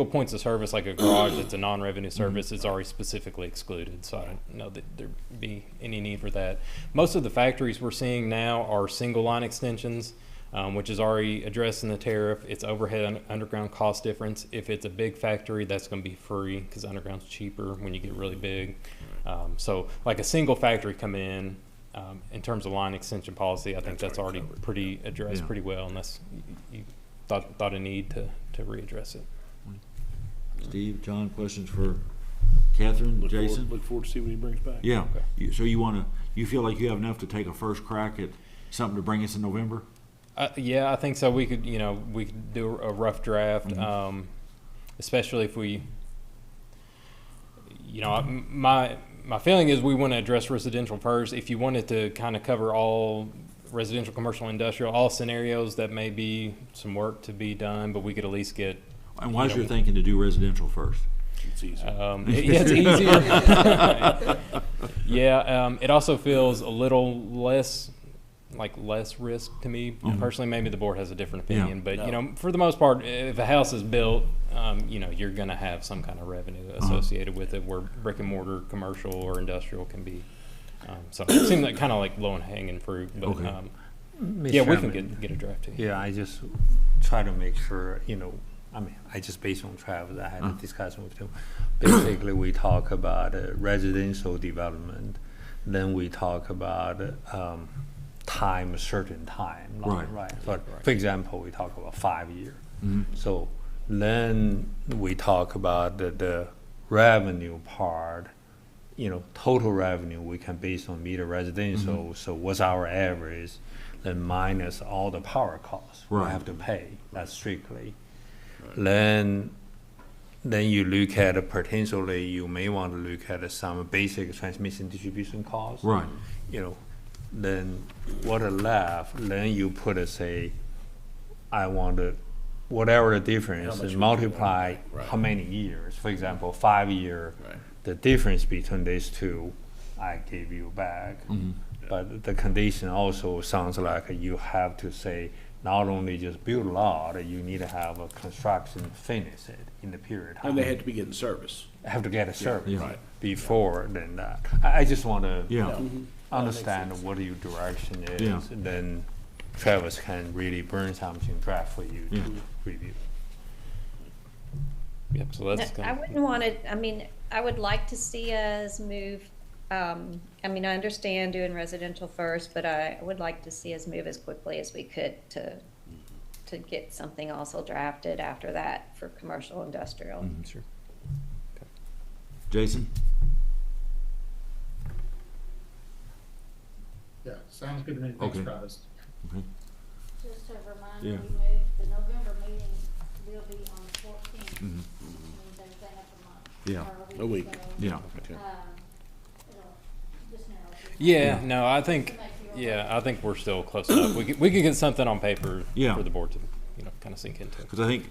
points of service like a garage that's a non-revenue service is already specifically excluded. So I don't know that there'd be any need for that. Most of the factories we're seeing now are single line extensions, which is already addressed in the tariff. It's overhead underground cost difference. If it's a big factory, that's going to be free because underground's cheaper when you get really big. So like a single factory come in terms of line extension policy, I think that's already pretty addressed pretty well, unless you thought a need to readdress it. Steve, John, questions for Catherine, Jason? Look forward to see what he brings back. Yeah. Okay. So you feel like you have enough to take a first crack at something to bring us in November? Yeah, I think so. We could do a rough draft, especially if we, my feeling is we want to address residential first. If you wanted to kind of cover all residential, commercial, industrial, all scenarios, that may be some work to be done, but we could at least get. And why is your thinking to do residential first? It's easier. It's easier. Yeah, it also feels a little less risk to me personally. Maybe the board has a different opinion, but for the most part, if a house is built, you're going to have some kind of revenue associated with it, where brick and mortar, commercial or industrial can be. So it seems like kind of like low and hanging fruit, but yeah, we can get a draft too. Yeah, I just try to make sure I just based on Travis, I had a discussion with him. Basically, we talk about residential development, then we talk about time, a certain time, right? For example, we talk about 5 years. So then we talk about the revenue part. Total revenue we can base on meter residential. So what's our average? Then minus all the power costs we have to pay. That's strictly. Then you look at potentially you may want to look at some basic transmission distribution costs. Right. Then what are left? Then you put I want to whatever the difference and multiply how many years. For example, 5 year. The difference between these two, I give you back. But the condition also sounds like you have to say. Not only just build a lot, you need to have a construction finish it in the period. And they have to be getting service. Have to get a service before then that. I just want to understand what your direction is, and then Travis can really bring something draft for you to review. Yep. So that's. I wouldn't want to. I would like to see us move. I understand doing residential first, but I would like to see us move as quickly as we could to get something also drafted after that for commercial industrial. Sure. Okay. Jason? Yeah, sounds good to me. Okay. Thanks, Travis. Okay. Just a reminder, Yeah. we moved, the November meeting will be on the 14th. Mhm. Means everything up a month. Yeah. Or A week. so, Yeah. Okay. It'll just narrow it. Yeah, no, I think, To make you aware. yeah, I think we're still close enough. We could get something on paper Yeah. for the board to, kind of sink into. Because I think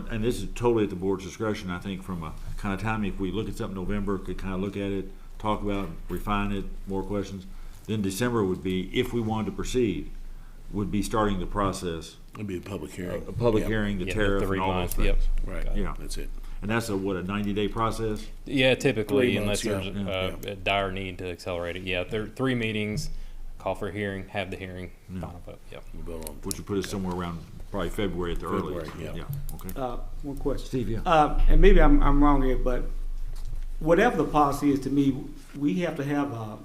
and this is totally at the board's discretion, I think from a kind of timing, if we look at something November, could kind of look at it, talk about, it, refine it, more questions. Then December would be, if we wanted to proceed, would be starting the process. It'd be a public hearing. A public Yep. hearing, the Yeah, tariff the and all those 3 months, things. yep. Right. Yeah. That's it. And that's a 90-day process? Yeah, typically, 3 unless months, there's yeah. a dire need to accelerate it. Yeah, there are 3 meetings, call for a hearing, have the hearing, Yeah. final vote, yep. We'll vote on Which would put us somewhere around probably February at the February, earliest. yeah. Okay. One question. Steve, yeah. And maybe I'm wrong here, but whatever the policy is, to me, we have to have a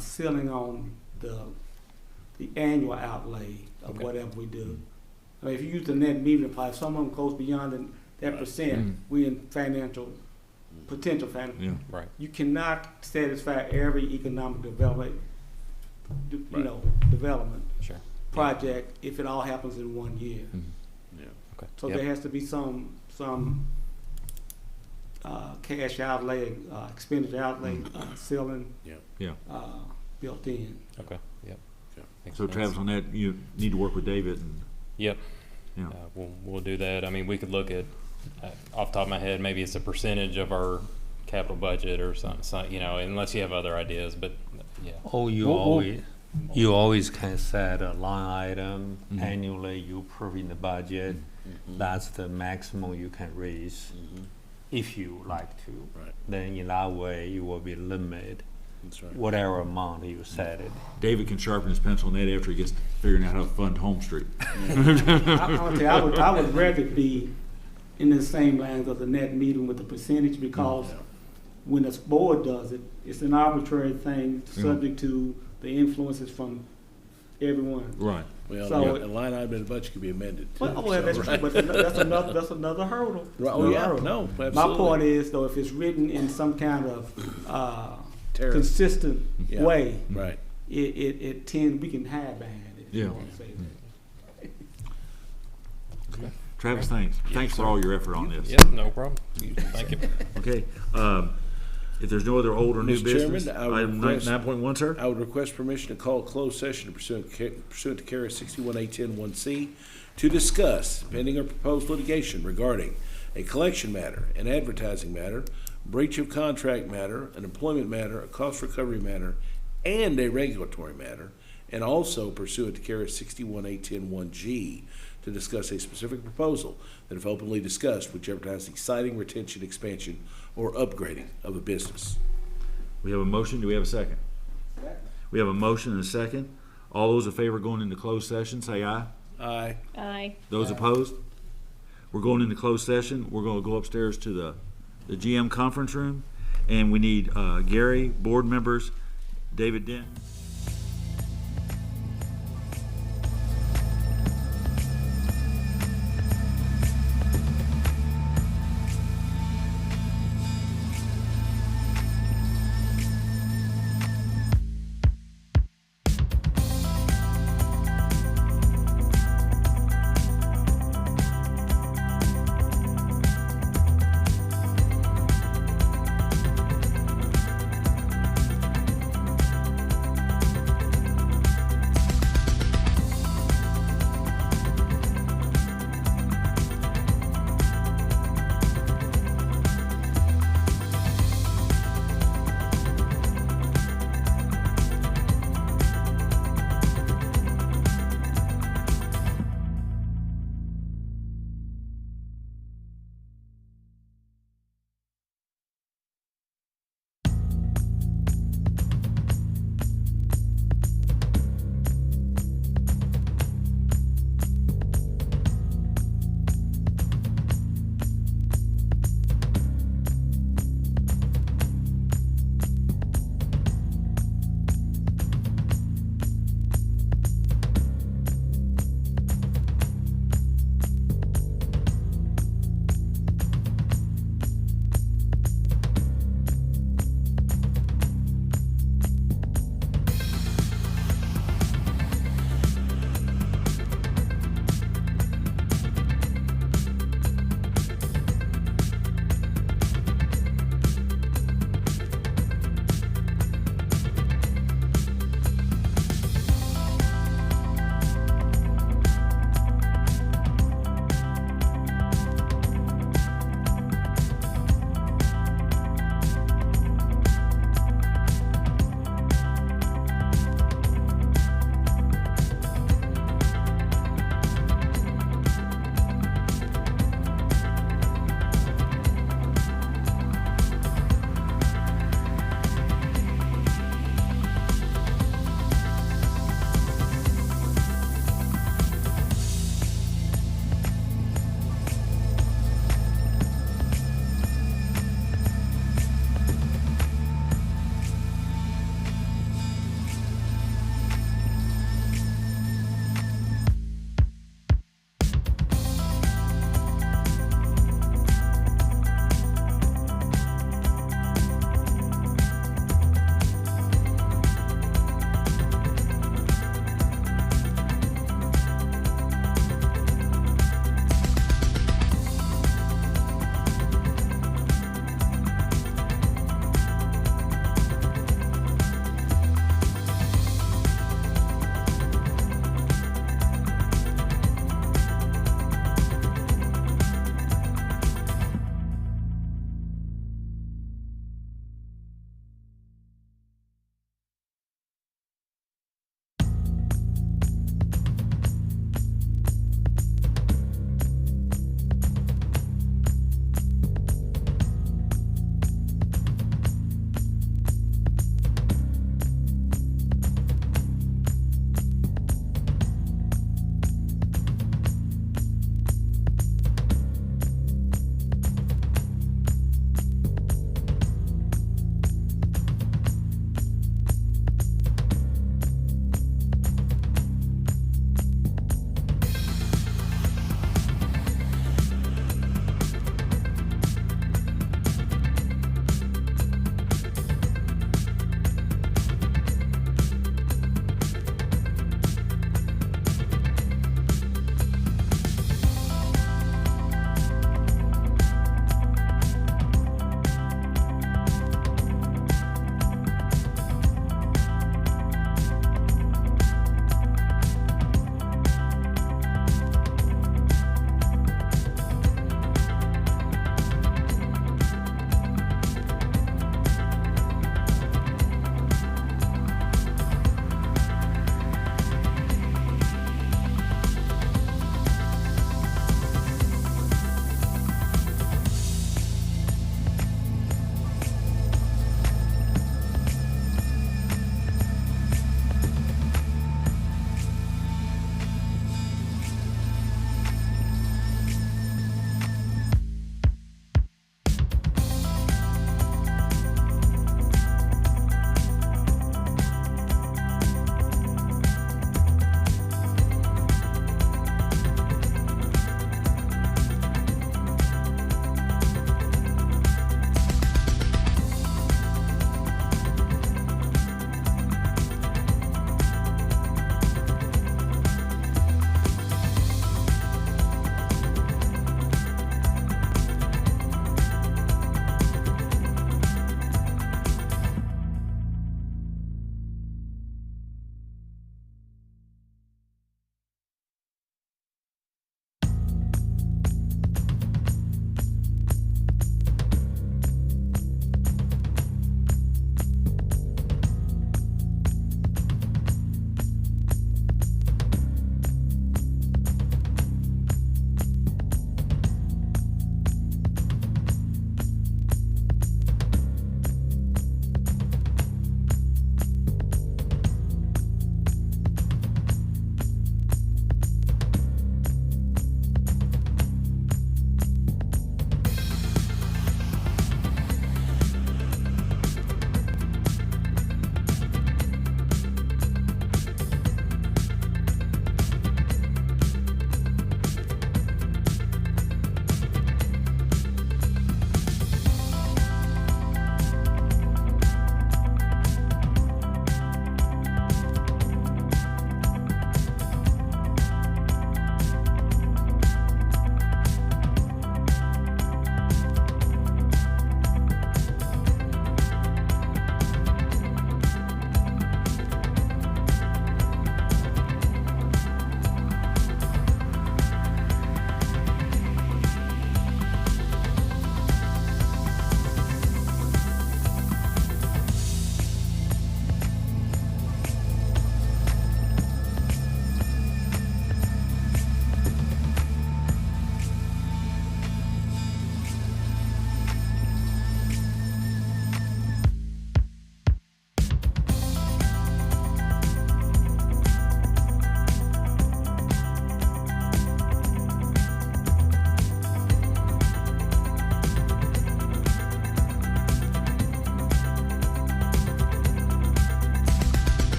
ceiling on the annual outlay of Okay. whatever we do. I mean, if you use the net metering apply, if someone goes beyond that percent, we in potential financial. Yeah. Right. You cannot satisfy every economic development, development Sure. project if it all happens in 1 year. Yeah. Okay. So Yep. there has to be some cash outlay, expenditure outlay, ceiling, Yeah. built in. Okay, yep. Okay. Makes So sense. Travis, on that, you need to work with David and, Yep. yeah. We'll do that. I mean, we could look at, off the top of my head, maybe it's a percentage of our capital budget or something, unless you have other ideas, but, yeah. Or you always can set a line item annually, you approve in the budget. That's the maximum you can raise if you like to. Right. Then in that way, you will be limited, That's right. whatever amount you set it. David can sharpen his pencil on that after he gets figuring out how to fund Home Street. I would rather be in the same lines of the net meeting with the percentage, because when the board does it, it's an arbitrary thing, subject to the influences from everyone. Right. Well, So- a line item in the budget could be amended too. Well, that's true, but that's another hurdle. Right. Oh, Another yeah. hurdle. No, My absolutely. point is, though, if it's written in some kind of Tariff. consistent Yeah. way, Right. it tends, we can hide behind it. if you Yeah. wanna say that. Travis, thanks. Thanks for all your effort on this. Yep, no problem. Thank you. Okay, if there's no other old or new Mr. business, Chairman, I would item request- 9.1, sir? I would request permission to call a closed session pursuant to KRS 61A10-1C to discuss pending or proposed litigation regarding a collection matter, an advertising matter, breach of contract matter, an employment matter, a cost recovery matter, and a regulatory matter, and also pursuant to KRS 61A10-1G to discuss a specific proposal that, if openly discussed, would jeopardize the exciting retention, expansion, or upgrading of a business. We have a motion, do we have a second? We have a motion and a second. All those in favor of going into closed session, say aye. Aye. Aye. Those opposed? We're going into closed session. We're gonna go upstairs to the GM conference room, and we need Gary, board members, David Dent.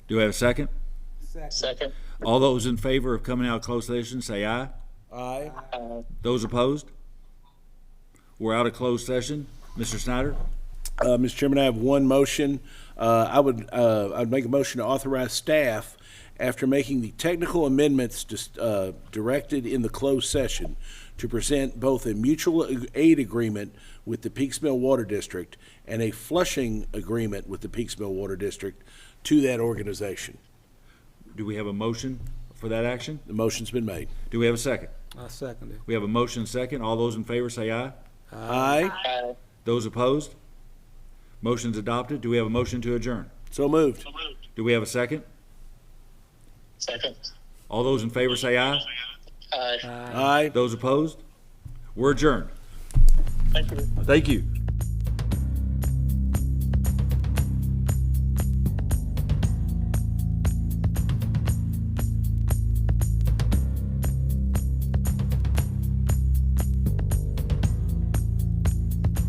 Do I have a second? Second. All those in favor of coming out of closed session, say aye. Aye. Those opposed? We're out of closed session. Mr. Snyder? Mr. Chairman, I have one motion. I'd make a motion to authorize staff, after making the technical amendments directed in the closed session, to present both a mutual aid agreement with the Peaksville Water District and a flushing agreement with the Peaksville Water District to that organization. Do we have a motion for that action? The motion's been made. Do we have a second? I second it. We have a motion second. All those in favor say aye. Aye. Those opposed? Motion's adopted. Do we have a motion to adjourn? So moved. Do we have a second? Second. All those in favor say aye. Aye. Aye. Those opposed? We're adjourned. Thank you. Thank you.